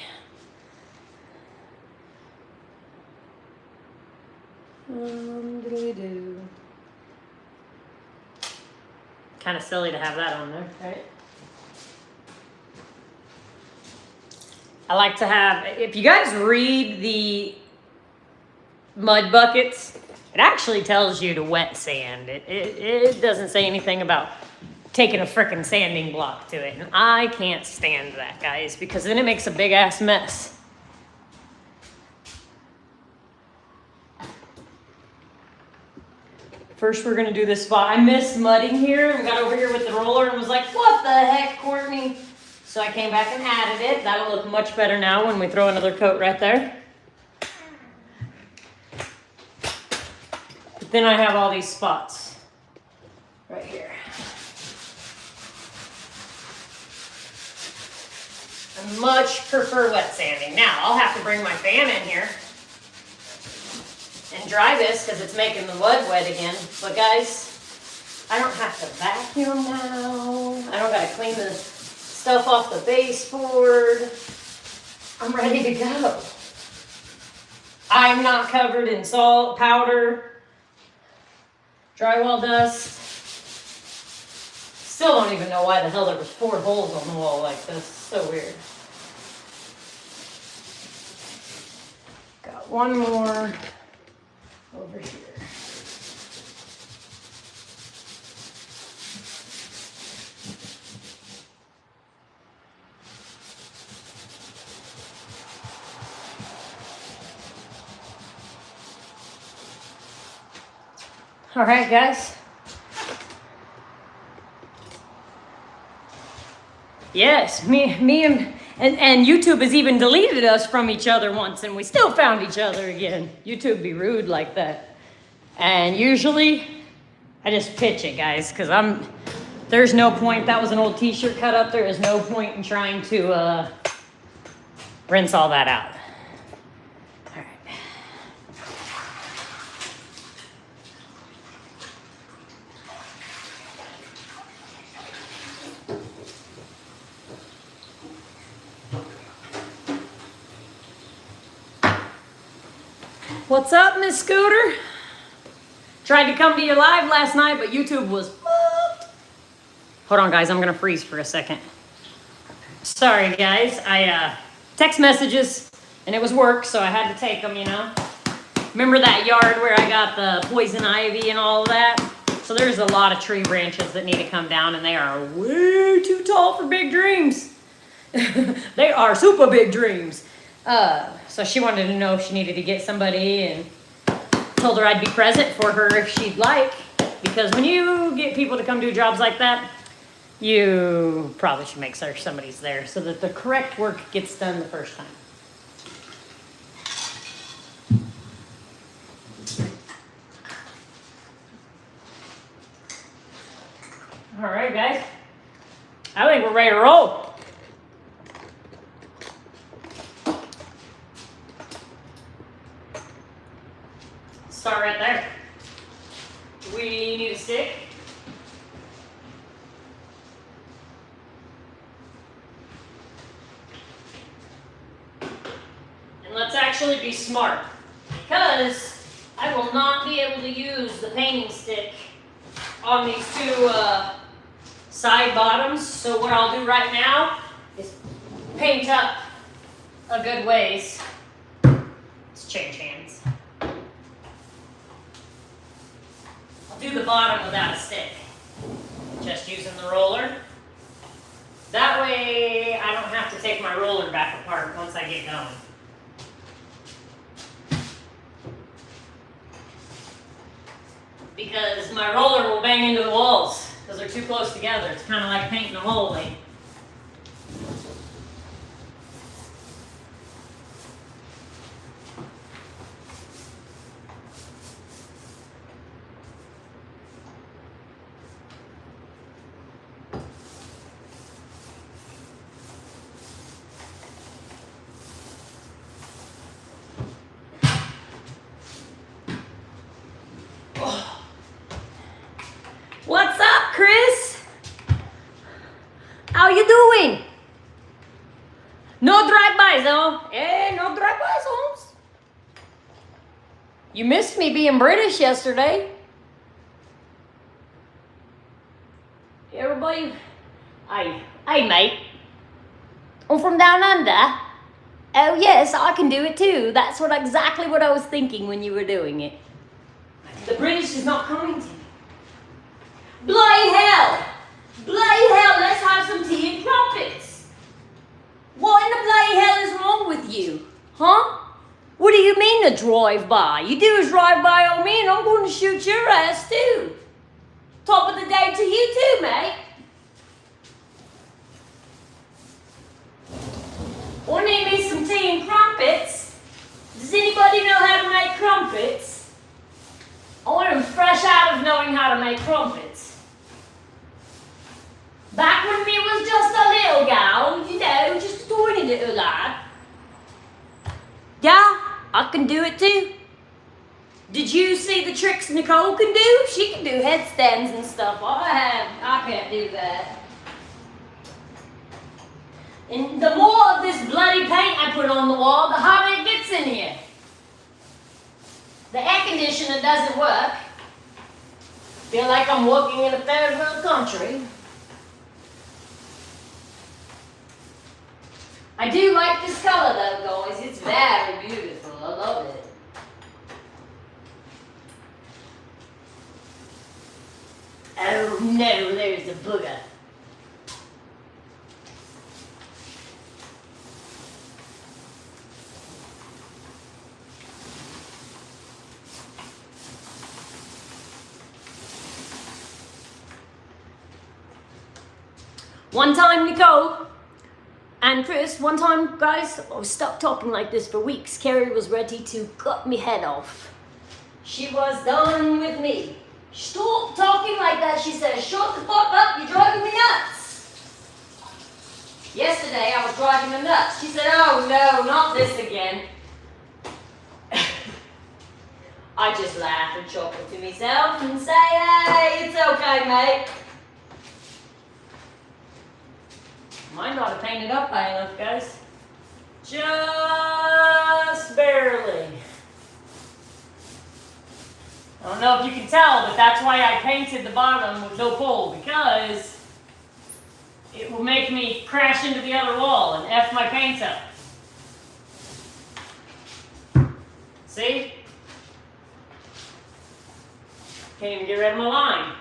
Diddly-do. Kind of silly to have that on there, right? I like to have, if you guys read the mud buckets, it actually tells you to wet sand. It doesn't say anything about taking a frickin' sanding block to it. And I can't stand that, guys, because then it makes a big ass mess. First, we're gonna do this spot. I missed mudding here and got over here with the roller and was like, what the heck, Courtney? So I came back and added it. That'll look much better now when we throw another coat right there. But then I have all these spots right here. I much prefer wet sanding. Now, I'll have to bring my fan in here and dry this because it's making the mud wet again. But guys, I don't have to vacuum now. I don't gotta clean the stuff off the baseboard. I'm ready to go. I'm not covered in salt, powder, drywall dust. Still don't even know why the hell there was 4 holes on the wall like this. So weird. Got one more over here. All right, guys. Yes, me and YouTube has even deleted us from each other once, and we still found each other again. YouTube be rude like that. And usually, I just pitch it, guys, because there's no point. That was an old t-shirt cut up. There is no point in trying to rinse all that out. All right. What's up, Miss Scooter? Tried to come to you live last night, but YouTube was fucked. Hold on, guys. I'm going to freeze for a second. Sorry, guys. I text messages, and it was work, so I had to take them, you know. Remember that yard where I got the poison ivy and all of that? So there's a lot of tree branches that need to come down, and they are way too tall for big dreams. They are super big dreams. So she wanted to know if she needed to get somebody, and told her I'd be present for her if she'd like. Because when you get people to come do jobs like that, you probably should make sure somebody's there so that the correct work gets done the first time. All right, guys. I think we're ready to roll. Start right there. We need a stick. And let's actually be smart, because I will not be able to use the painting stick on these 2 side bottoms. So what I'll do right now is paint up a good ways. Let's change hands. Do the bottom without a stick, just using the roller. That way I don't have to take my roller back apart once I get going. Because my roller will bang into the walls because they're too close together. It's kind of like painting a hallway. What's up, Chris? How you doing? No drive-bys, though. Hey, no drive-bys, Holmes. You missed me being British yesterday. Everybody, hey, mate. I'm from down under. Oh yes, I can do it too. That's exactly what I was thinking when you were doing it. The British is not coming to me. Bloody hell! Bloody hell, let's have some tea and crumpets. What in the bloody hell is wrong with you? Huh? What do you mean a drive-by? You do a drive-by on me and I'm going to shoot your ass too. Top of the day to you too, mate. I need me some tea and crumpets. Does anybody know how to make crumpets? I want them fresh out of knowing how to make crumpets. Back when me was just a little gal, you know, just a tiny little lad. Yeah, I can do it too. Did you see the tricks Nicole can do? She can do headstands and stuff. I can't do that. And the more of this bloody paint I put on the wall, the hotter it gets in here. The air conditioner doesn't work. Feel like I'm working in a third world country. I do like this color though, guys. It's very beautiful. I love it. Oh no, there's a booger. One time, Nicole and Chris, guys, I was stuck talking like this for weeks. Carrie was ready to cut me head off. She was done with me. Stop talking like that, she says. Shut the fuck up, you're driving me nuts. Yesterday, I was driving her nuts. She said, oh no, not this again. I just laugh and chuckle to myself and say, hey, it's okay, mate. Might not have painted up high enough, guys. Just barely. I don't know if you can tell, but that's why I painted the bottom with no pole, because it will make me crash into the other wall and F my paint up. See? Can't even get rid of my line.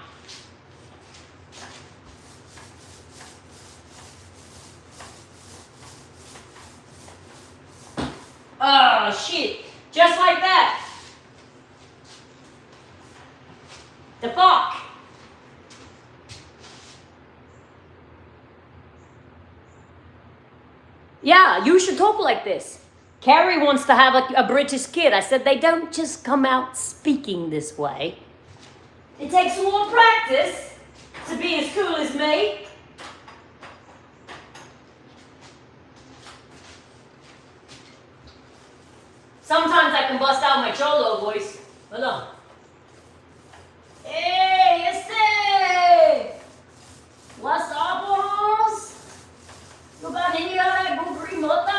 Oh, shit. Just like that. The fuck? Yeah, you should talk like this. Carrie wants to have a British kid. I said they don't just come out speaking this way. It takes a little practice to be as cool as me. Sometimes I can bust out my cholo voice. Hold on. Hey, este! What's up, boss? You got any of that blueberry mota?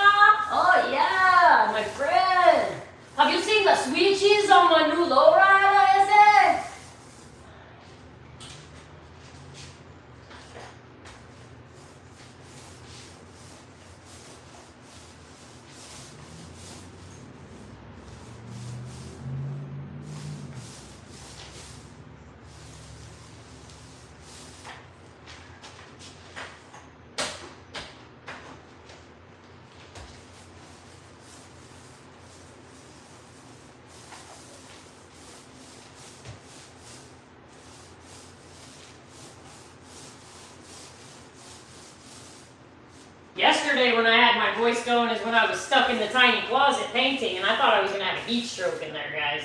Oh, yeah, my friend. Have you seen the switches on my new lowrider, este? Yesterday when I had my voice going is when I was stuck in the tiny closet painting and I thought I was going to have a heat stroke in there, guys.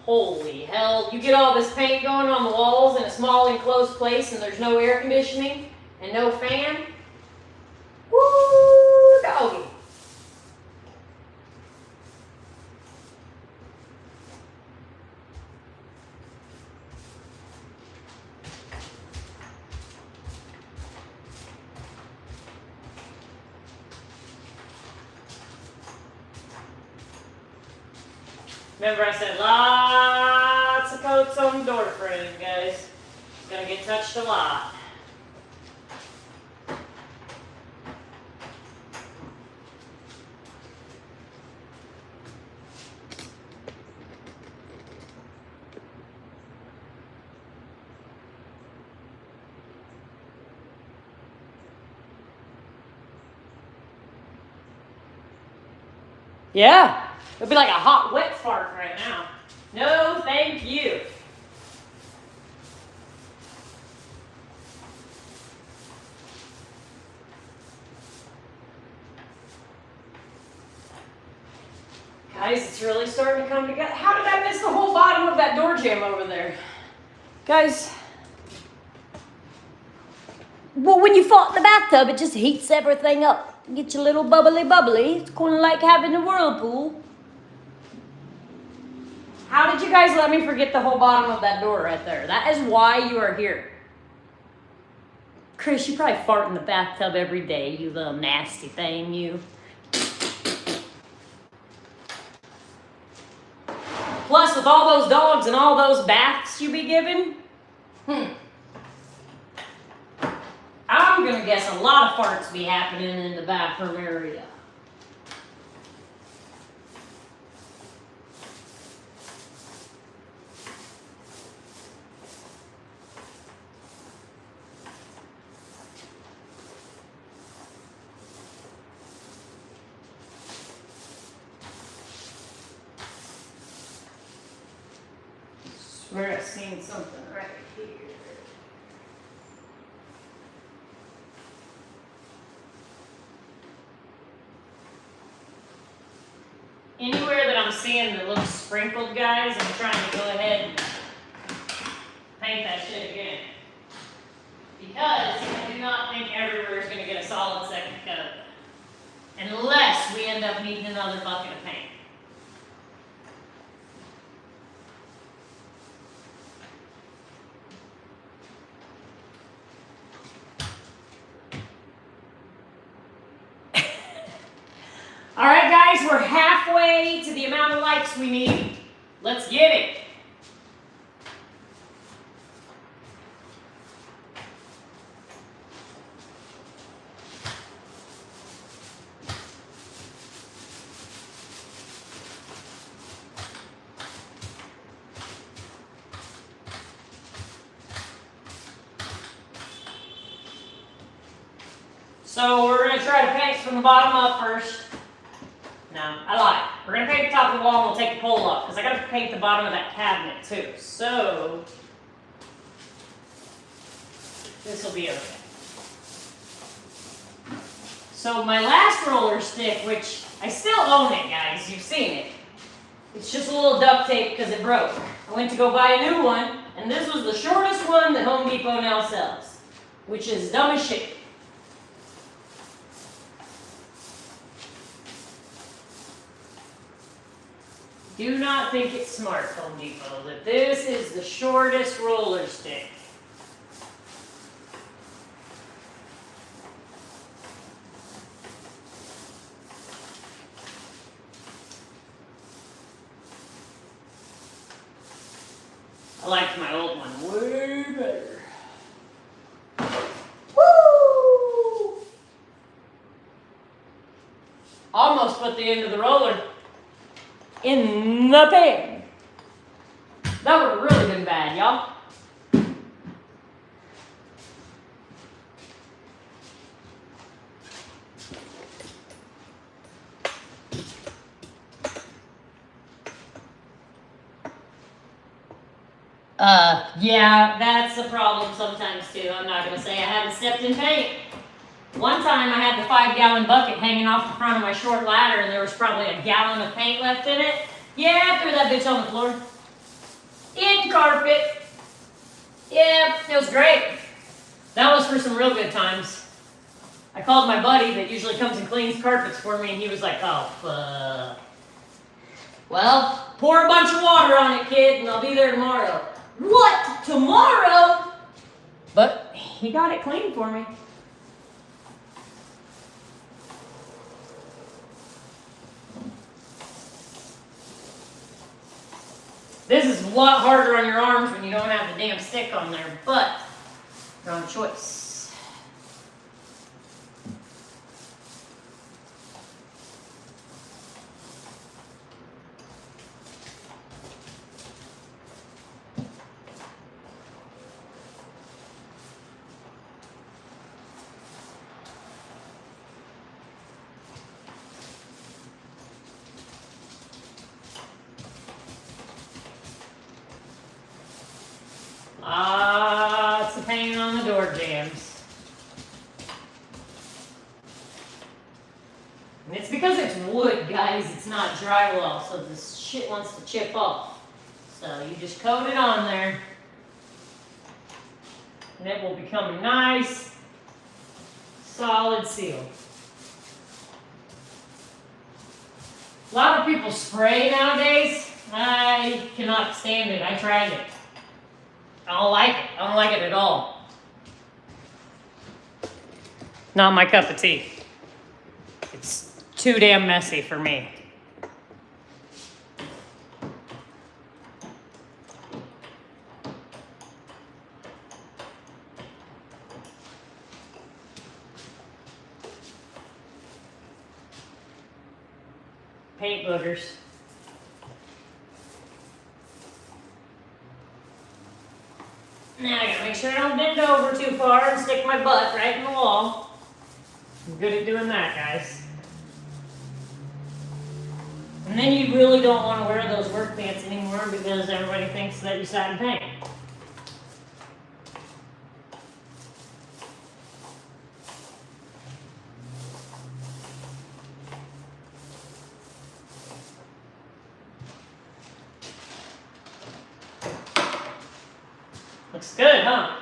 Holy hell. You get all this paint going on the walls in a small enclosed place and there's no air conditioning and no fan. Woo, doggy. Remember I said lots of coats on the door frame, guys. It's gonna get touched a lot. Yeah. It'll be like a hot, wet fart right now. No, thank you. Guys, it's really starting to come together. How did I miss the whole bottom of that door jamb over there? Guys. Well, when you fart in the bathtub, it just heats everything up. Get you a little bubbly. It's kind of like having a whirlpool. How did you guys let me forget the whole bottom of that door right there? That is why you are here. Chris, you probably fart in the bathtub every day, you little nasty thing, you. Plus, with all those dogs and all those baths you be giving, I'm gonna guess a lot of farts be happening in the bathroom area. I swear I've seen something right here. Anywhere that I'm seeing that looks sprinkled, guys, I'm trying to go ahead and paint that shit again. Because I do not think everywhere is going to get a solid second coat. Unless we end up needing another bucket of paint. All right, guys, we're halfway to the amount of likes we need. Let's get it. So we're going to try to paint from the bottom up first. No, I lied. We're going to paint the top of the wall and we'll take the pole up because I got to paint the bottom of that cabinet too. So this will be okay. So my last roller stick, which I still own it, guys. You've seen it. It's just a little duct tape because it broke. I went to go buy a new one, and this was the shortest one that Home Depot now sells, which is dumb as shit. Do not think it's smart, Home Depot, that this is the shortest roller stick. I liked my old one way better. Woo! Almost put the end of the roller in the pan. That would have really been bad, y'all. Yeah, that's a problem sometimes too. I'm not gonna say I haven't stepped in paint. One time I had the 5-gallon bucket hanging off the front of my short ladder and there was probably a gallon of paint left in it. Yeah, I threw that bitch on the floor. In carpet. Yeah, it was great. That was for some real good times. I called my buddy that usually comes and cleans carpets for me and he was like, oh, fuck. Well, pour a bunch of water on it, kid, and I'll be there tomorrow. What? Tomorrow? But he got it clean for me. This is a lot harder on your arms when you don't have the damn stick on there, but wrong choice. Lots of paint on the door jambs. And it's because it's wood, guys. It's not drywall, so this shit wants to chip off. So you just coat it on there, and it will become a nice, solid seal. A lot of people spray nowadays. I cannot stand it. I tried it. I don't like it. I don't like it at all. Not my cup of tea. It's too damn messy for me. Paint boogers. Now I gotta make sure I don't bend over too far and stick my butt right in the wall. I'm good at doing that, guys. And then you really don't want to wear those work pants anymore because everybody thinks that you sat in paint. Looks good, huh?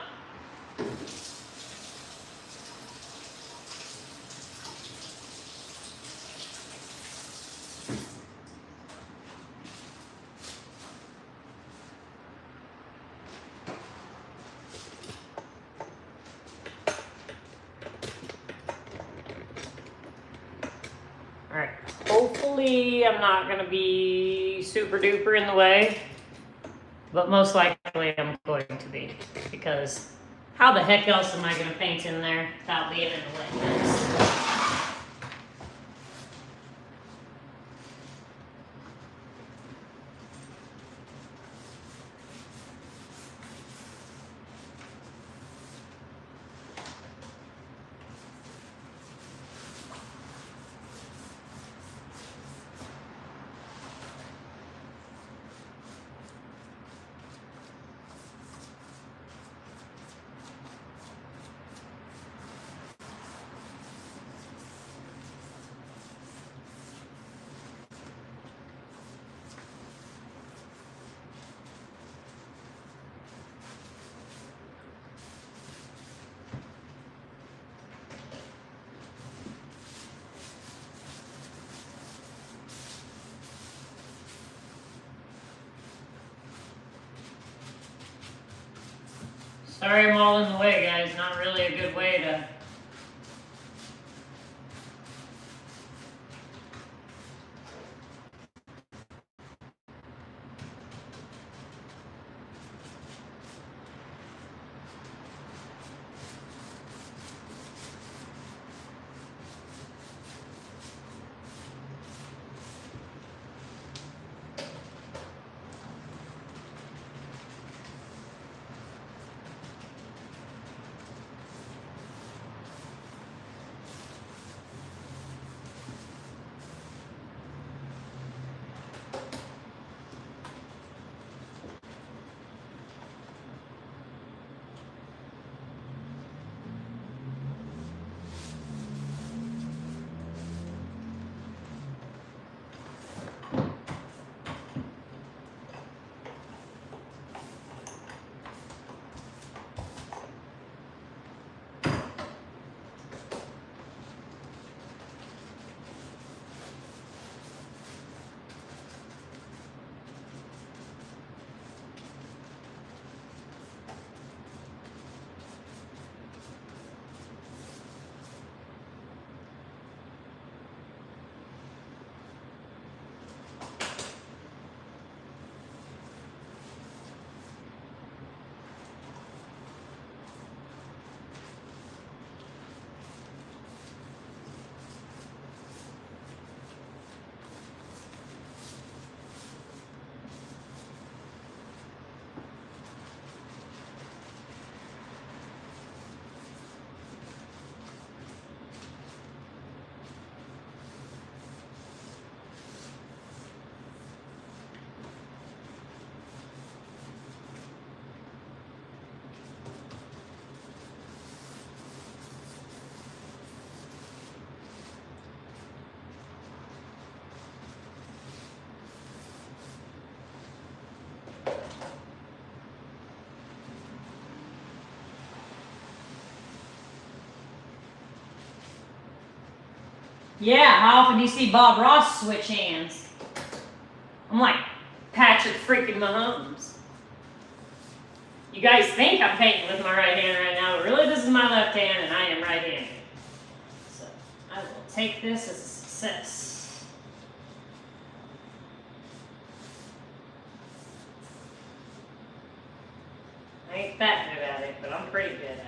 Alright, hopefully I'm not going to be super duper in the way. But most likely I'm going to be, because how the heck else am I going to paint in there without being in the way? Sorry I'm all in the way, guys. Not really a good way to... Yeah, how often do you see Bob Ross switch hands? I'm like Patrick freaking Mahomes. You guys think I'm painting with my right hand right now, but really this is my left hand and I am right-handed. So I will take this as a success. I ain't that good at it, but I'm pretty good at it.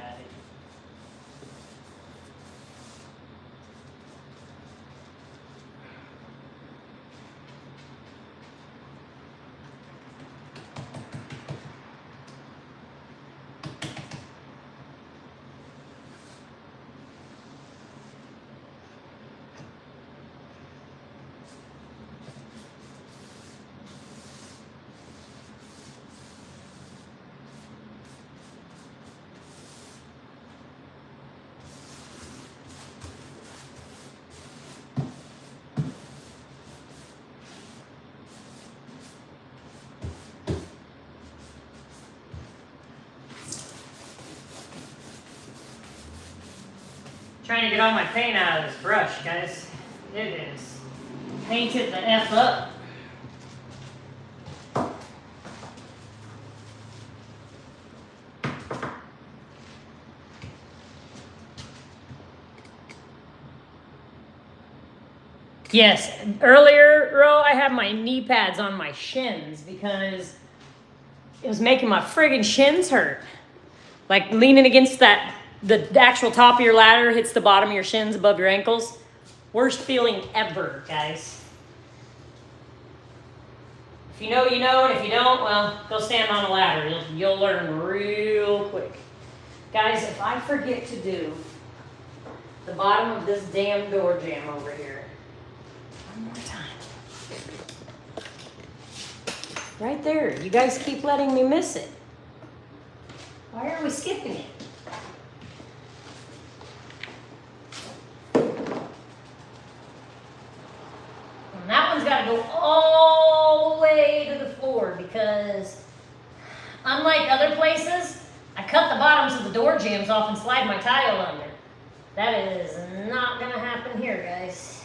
Trying to get all my paint out of this brush, guys. It is painted the F up. Yes, earlier, Ro, I had my knee pads on my shins because it was making my friggin' shins hurt. Like leaning against that, the actual top of your ladder hits the bottom of your shins above your ankles. Worst feeling ever, guys. If you know, you know, and if you don't, well, go stand on a ladder. You'll learn real quick. Guys, if I forget to do the bottom of this damn door jamb over here, one more time. Right there. You guys keep letting me miss it. Why are we skipping it? And that one's got to go all the way to the floor because unlike other places, I cut the bottoms of the door jambs off and slide my tile under. That is not going to happen here, guys.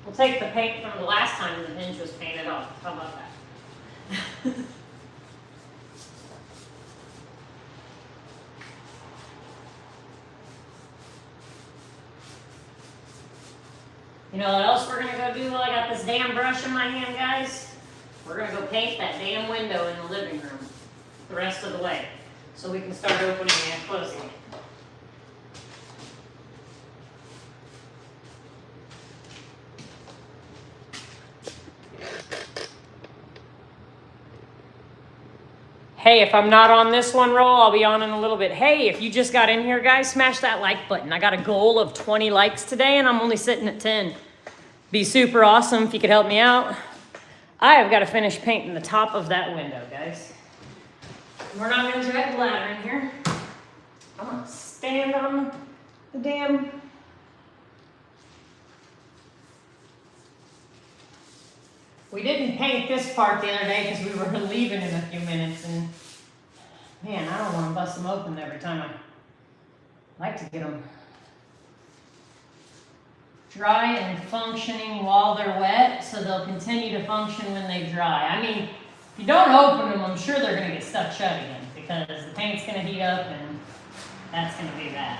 We'll take the paint from the last time the hinge was painted off. How about that? You know what else we're going to go do while I got this damn brush in my hand, guys? We're going to go paint that damn window in the living room the rest of the way so we can start opening and closing it. Hey, if I'm not on this one roll, I'll be on in a little bit. Hey, if you just got in here, guys, smash that like button. I got a goal of 20 likes today, and I'm only sitting at 10. Be super awesome if you could help me out. I have got to finish painting the top of that window, guys. We're not going to drag the ladder in here. I'm going to stand on the damn... We didn't paint this part the other day because we were leaving in a few minutes, and man, I don't want to bust them open every time. I like to get them dry and functioning while they're wet, so they'll continue to function when they dry. I mean, if you don't open them, I'm sure they're going to get stuck shut again because the paint's going to heat up, and that's going to be bad.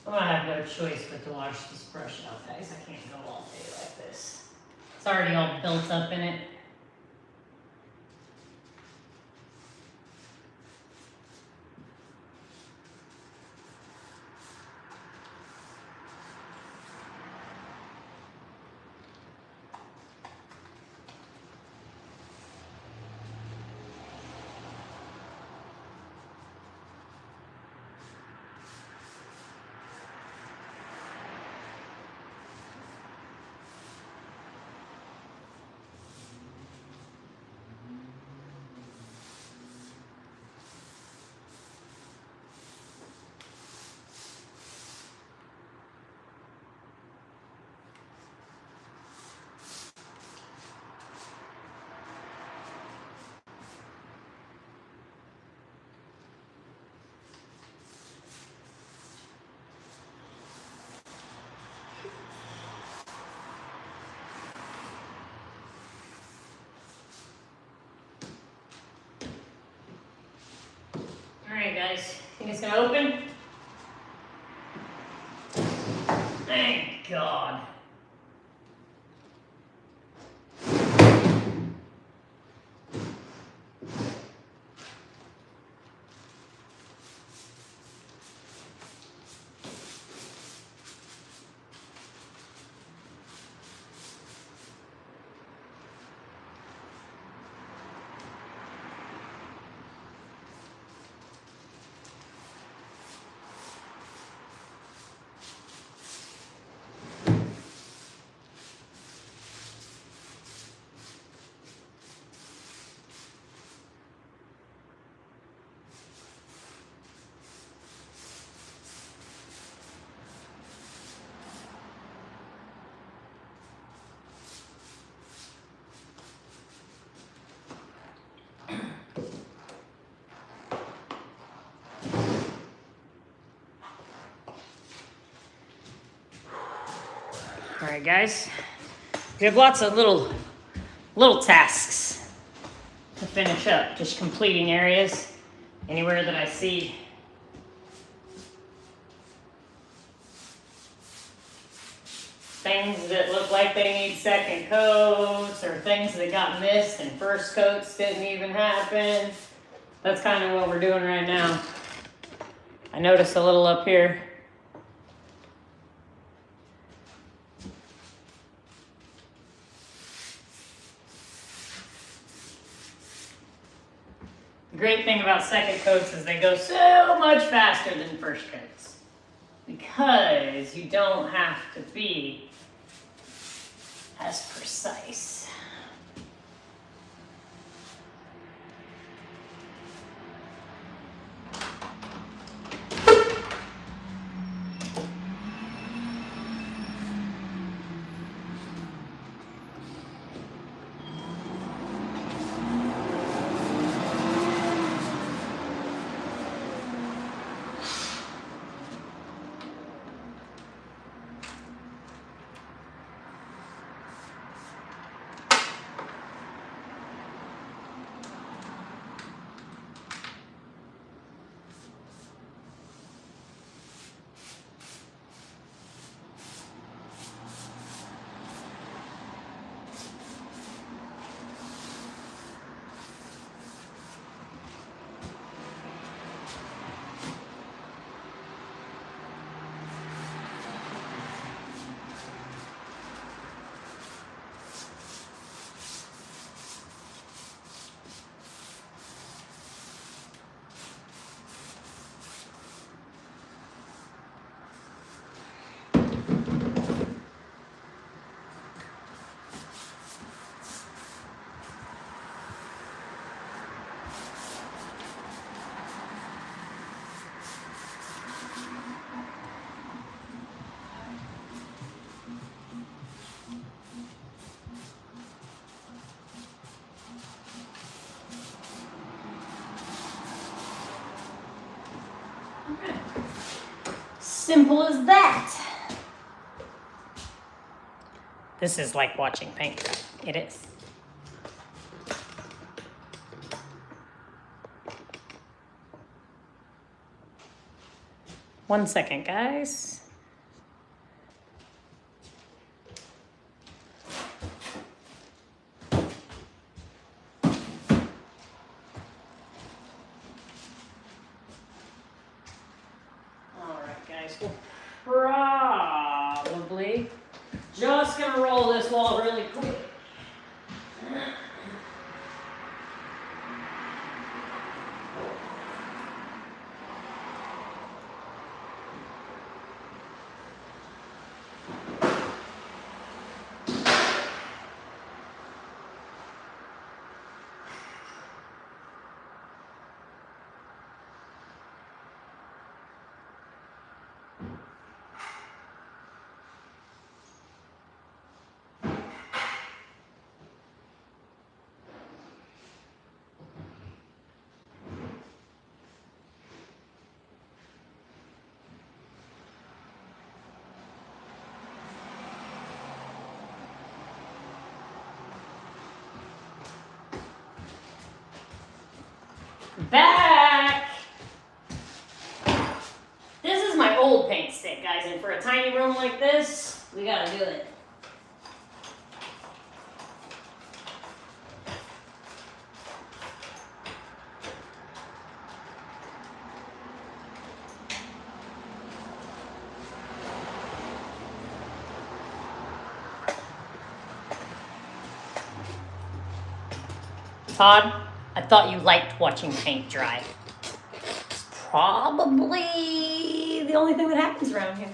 I'm gonna have no choice but to wash this brush out, guys. I can't go all day like this. It's already all built up in it. Alright guys, think it's gonna open? Thank God. All right, guys. We have lots of little tasks to finish up. Just completing areas. Anywhere that I see things that look like they need second coats, or things that got missed and first coats didn't even happen. That's kind of what we're doing right now. I noticed a little up here. The great thing about second coats is they go so much faster than first coats, because you don't have to be as precise. Simple as that. This is like watching paint dry. It is. 1 second, guys. Alright, guys. We're probably just gonna roll this wall really quick. Back! This is my old paint stick, guys, and for a tiny room like this, we gotta do it. Todd, I thought you liked watching paint dry. It's probably the only thing that happens around here.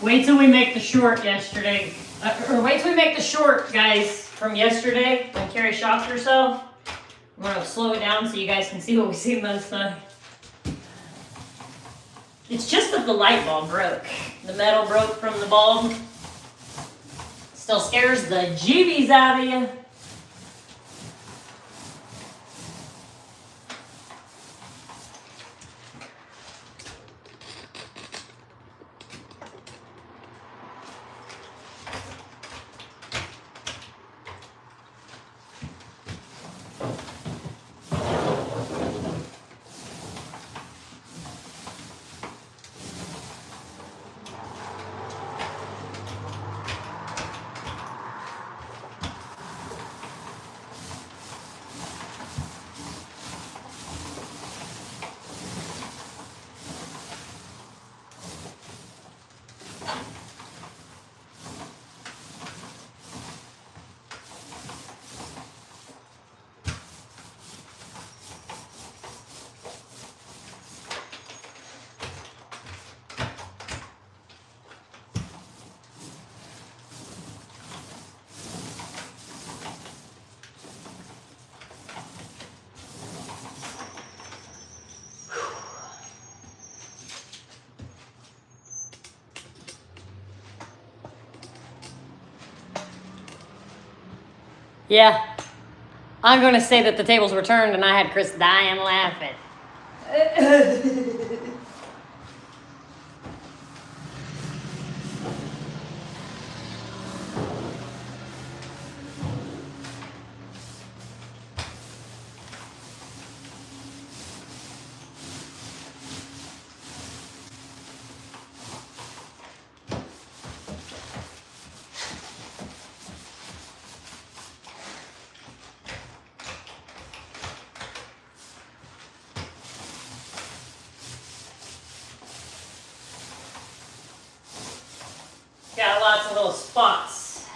Wait till we make the short yesterday. Or wait till we make the short, guys, from yesterday when Carrie shocked herself. I'm gonna slow it down so you guys can see what we see most time. It's just that the light bulb broke. The metal broke from the bulb. Still scares the jeebies out of you. Yeah, I'm going to say that the tables were turned and I had Chris dying laughing. Got lots of little spots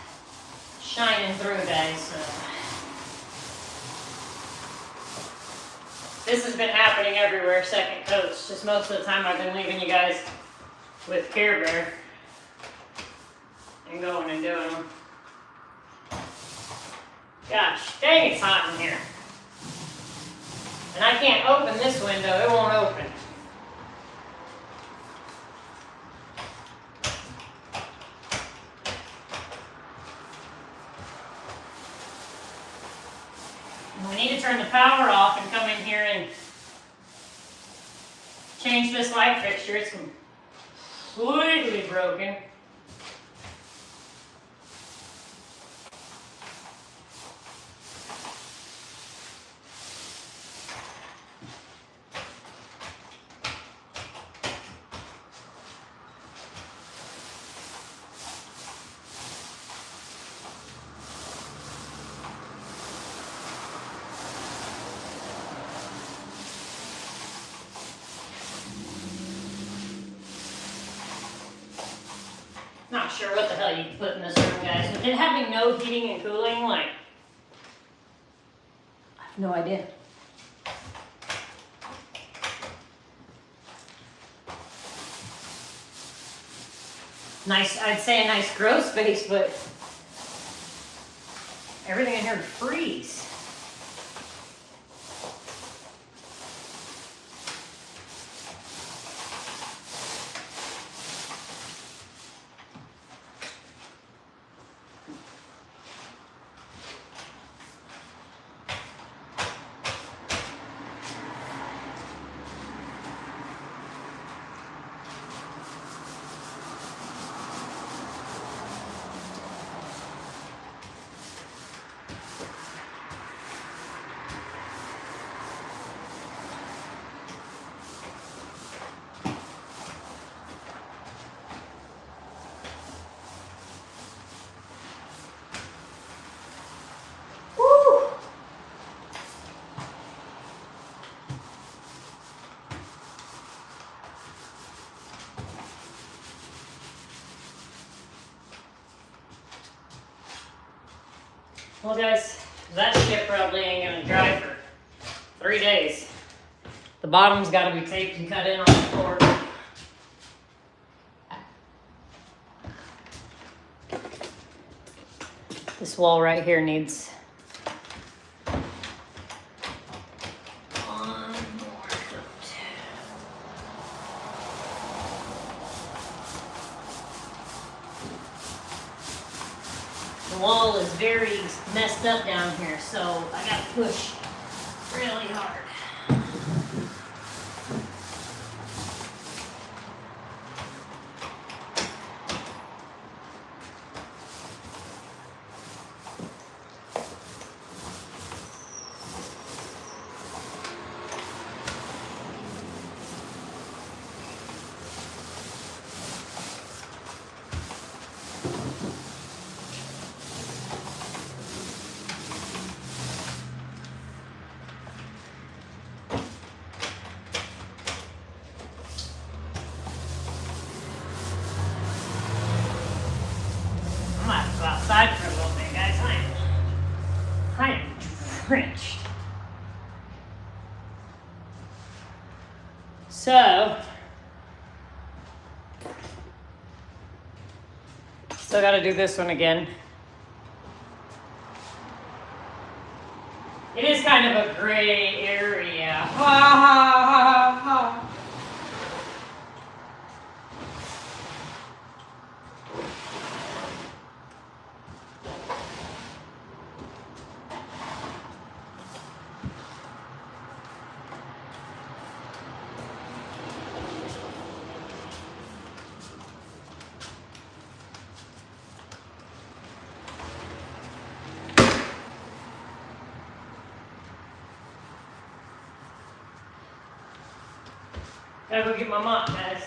shining through, guys. So. This has been happening everywhere, second coats. Just most of the time I've been leaving you guys with Care Bear and going and doing them. Gosh, dang, it's hot in here. And I can't open this window, it won't open. We need to turn the power off and come in here and change this light fixture. It's completely broken. sure what the hell you can put in this room, guys. With it having no heating and cooling, like, I have no idea. Nice, I'd say a nice grow space, but everything in here would freeze. Well, guys, that shit probably ain't gonna dry for 3 days. The bottom's gotta be taped and cut in on the floor. This wall right here needs one more coat. The wall is very messed up down here, so I gotta push really hard. Outside for a little bit, guys. I am drenched. So, still got to do this one again. It is kind of a gray area. Ha ha ha ha. Gotta go get my mop, guys.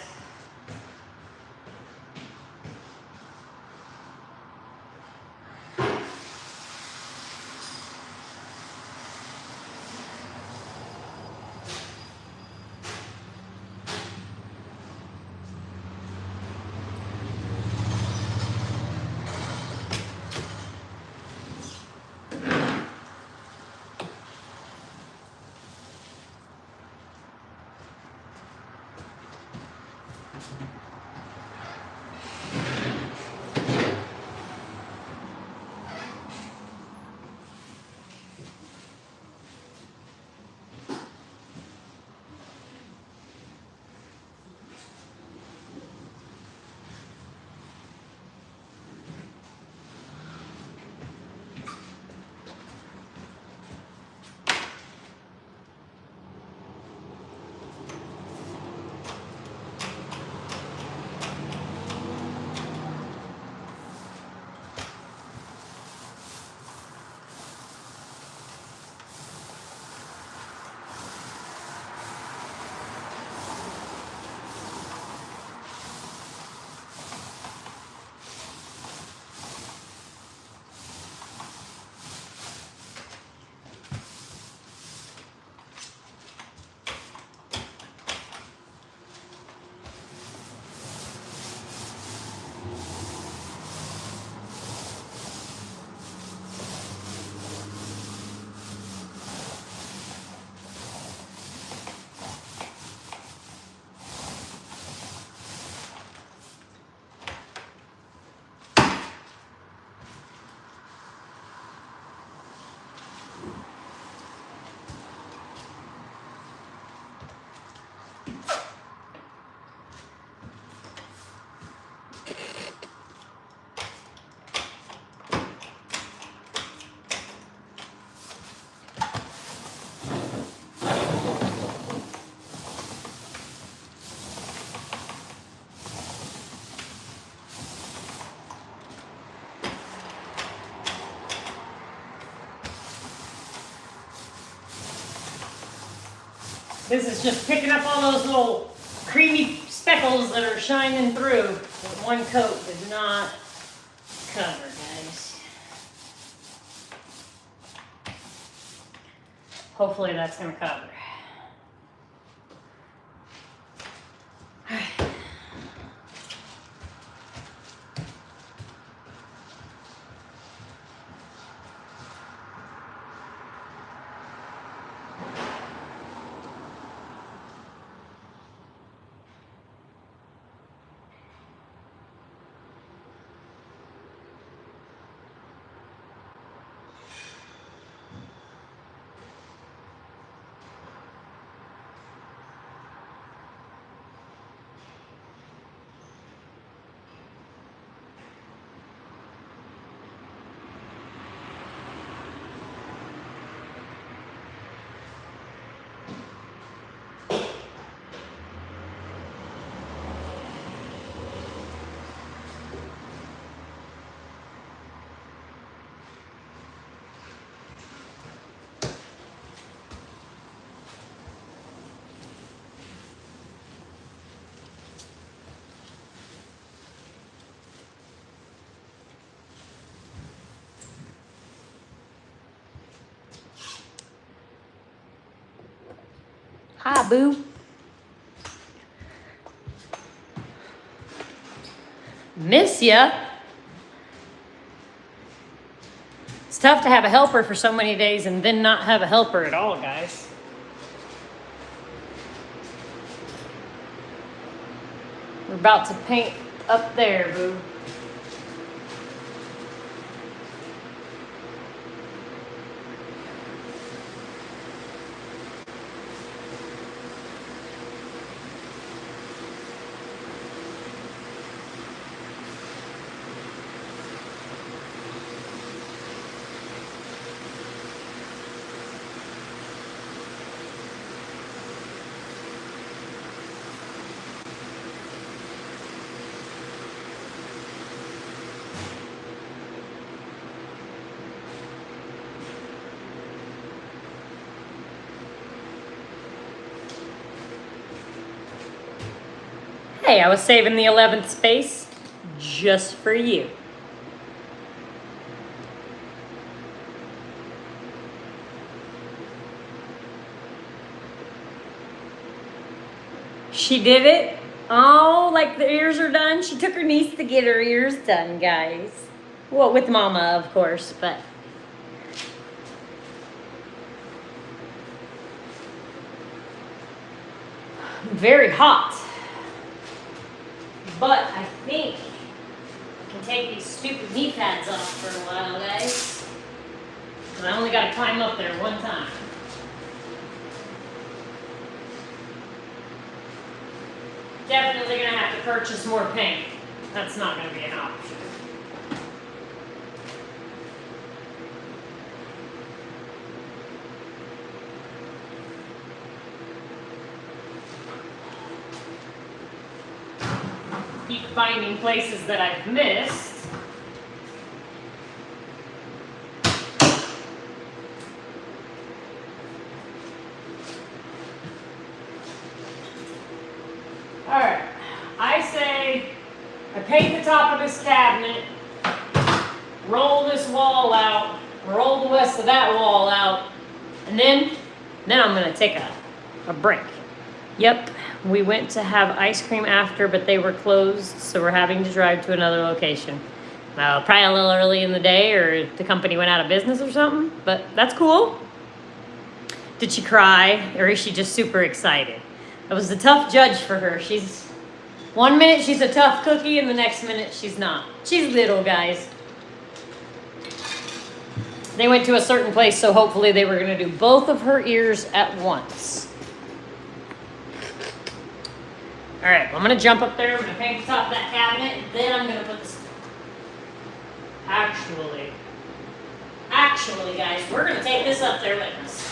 This is just picking up all those little creamy speckles that are shining through. But one coat did not cover, guys. Hopefully that's gonna cover. All right. Hi, boo. Miss ya. It's tough to have a helper for so many days and then not have a helper at all, guys. We're about to paint up there, boo. Hey, I was saving the 11th space just for you. She did it. Oh, like the ears are done. She took her niece to get her ears done, guys. Well, with Mama, of course, but. Very hot. But I think I can take these stupid knee pads off for a while, guys. Because I only got to climb up there one time. Definitely going to have to purchase more paint. That's not going to be an option. Keep finding places that I've missed. All right, I say I paint the top of this cabinet, roll this wall out, roll the rest of that wall out, and then I'm gonna take a break. Yep, we went to have ice cream after, but they were closed, so we're having to drive to another location. Probably a little early in the day, or the company went out of business or something, but that's cool. Did she cry, or is she just super excited? It was a tough judge for her. She's, one minute she's a tough cookie, and the next minute she's not. She's little, guys. They went to a certain place, so hopefully they were gonna do both of her ears at once. All right, I'm gonna jump up there, I'm gonna paint the top of that cabinet, and then I'm gonna put this, actually, guys, we're gonna take this up there with us.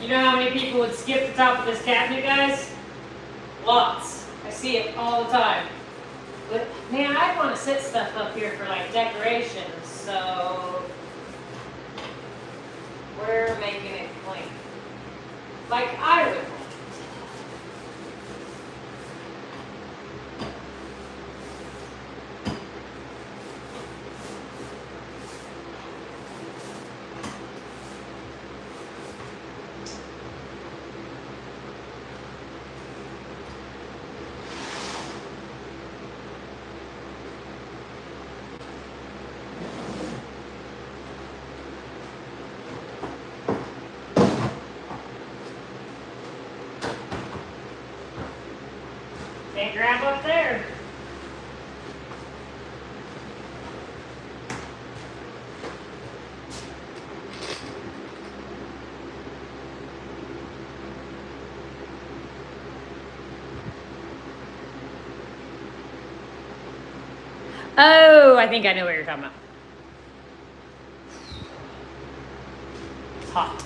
You know how many people would skip the top of this cabinet, guys? Lots. I see it all the time. But man, I want to set stuff up here for like decorations, so we're making it clean. Like I would. Can't grab up there. Oh, I think I know what you're talking about. It's hot.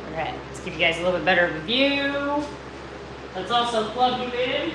All right, let's give you guys a little bit better of a view. Let's also plug you in.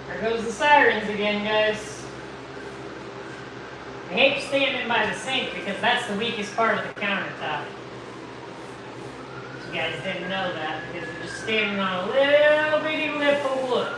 There goes the sirens again, guys. I hate standing by the sink because that's the weakest part of the countertop. You guys didn't know that because we're just standing on a little bitty lip of wood.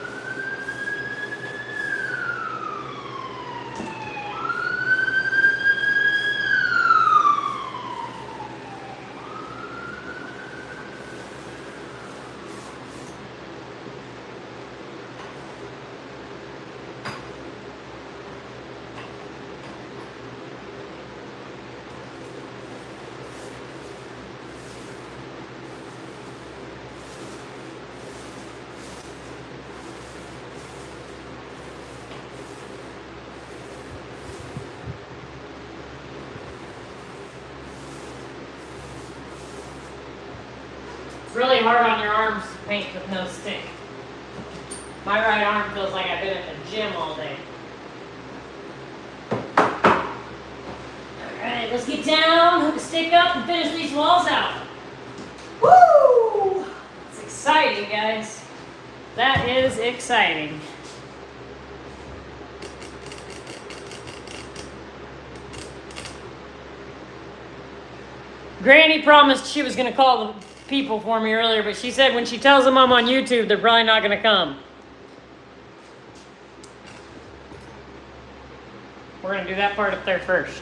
It's really hard on your arms to paint with no stick. My right arm feels like I've been at the gym all day. Alright, let's get down, hook a stick up, and finish these walls out. Woo! It's exciting, guys. That is exciting. Granny promised she was going to call the people for me earlier, but she said when she tells them I'm on YouTube, they're probably not going to come. We're going to do that part up there first.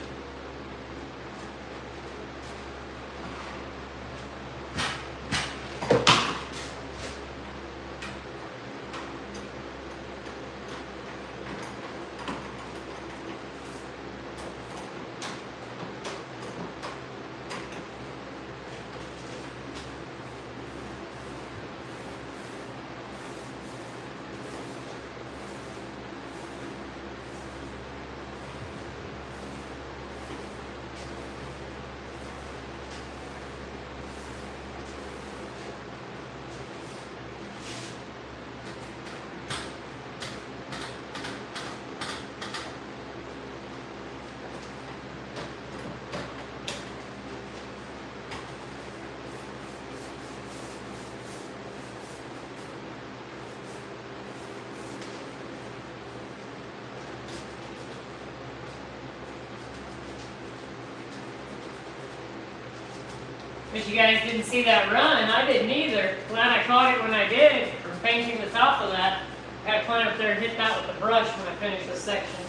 But you guys didn't see that run, and I didn't either. Glad I caught it when I did, from painting the top of that. Gotta climb up there and hit that with the brush when I finish this section.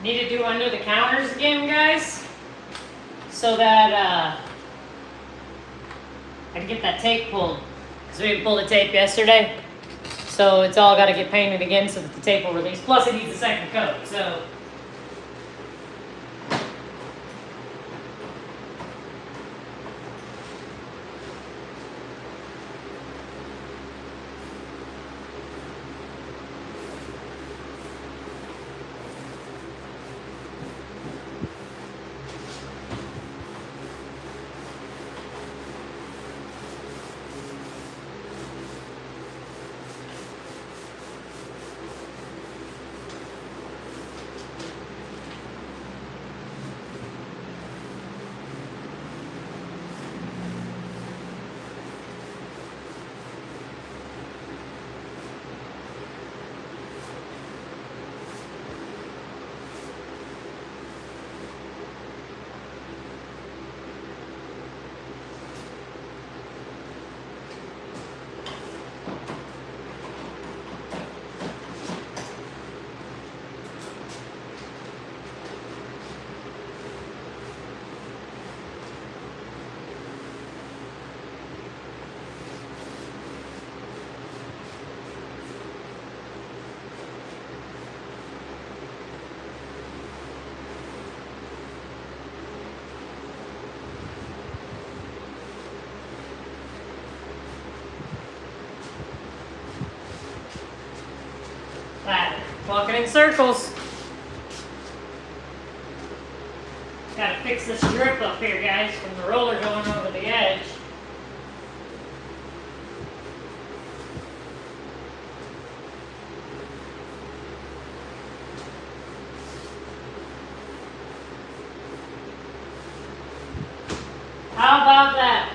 Need to do under the counters again, guys, so that I can get that tape pulled, because we didn't pull the tape yesterday. So it's all got to get painted again so that the tape will release. Plus it needs a second coat, so. Walking in circles. Gotta fix this drip up here, guys, from the roller going over the edge. How about that?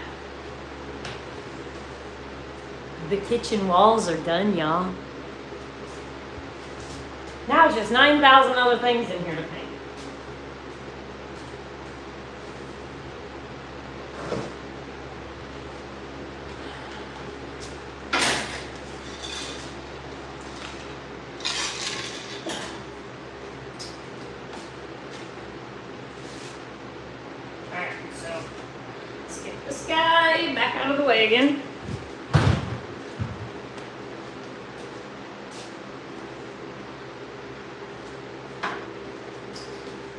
The kitchen walls are done, y'all. Now it's just 9,000 other things in here to paint. Alright, so let's get this guy back out of the way again.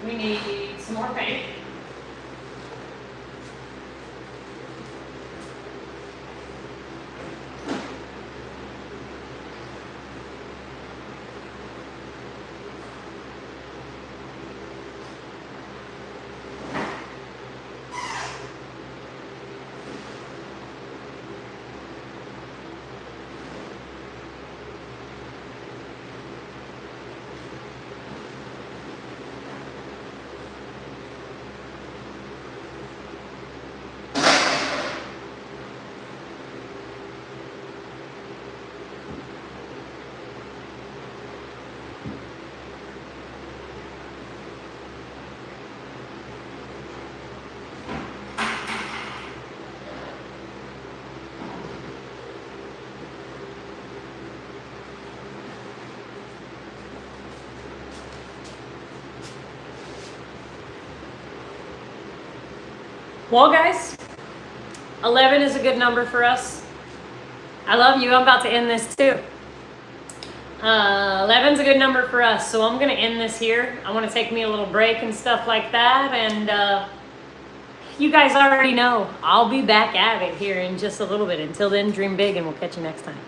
We need some more paint. Well, guys, 11 is a good number for us. I love you. I'm about to end this too. 11's a good number for us, so I'm gonna end this here. I want to take me a little break and stuff like that, and you guys already know I'll be back at it here in just a little bit. Until then, dream big, and we'll catch you next time.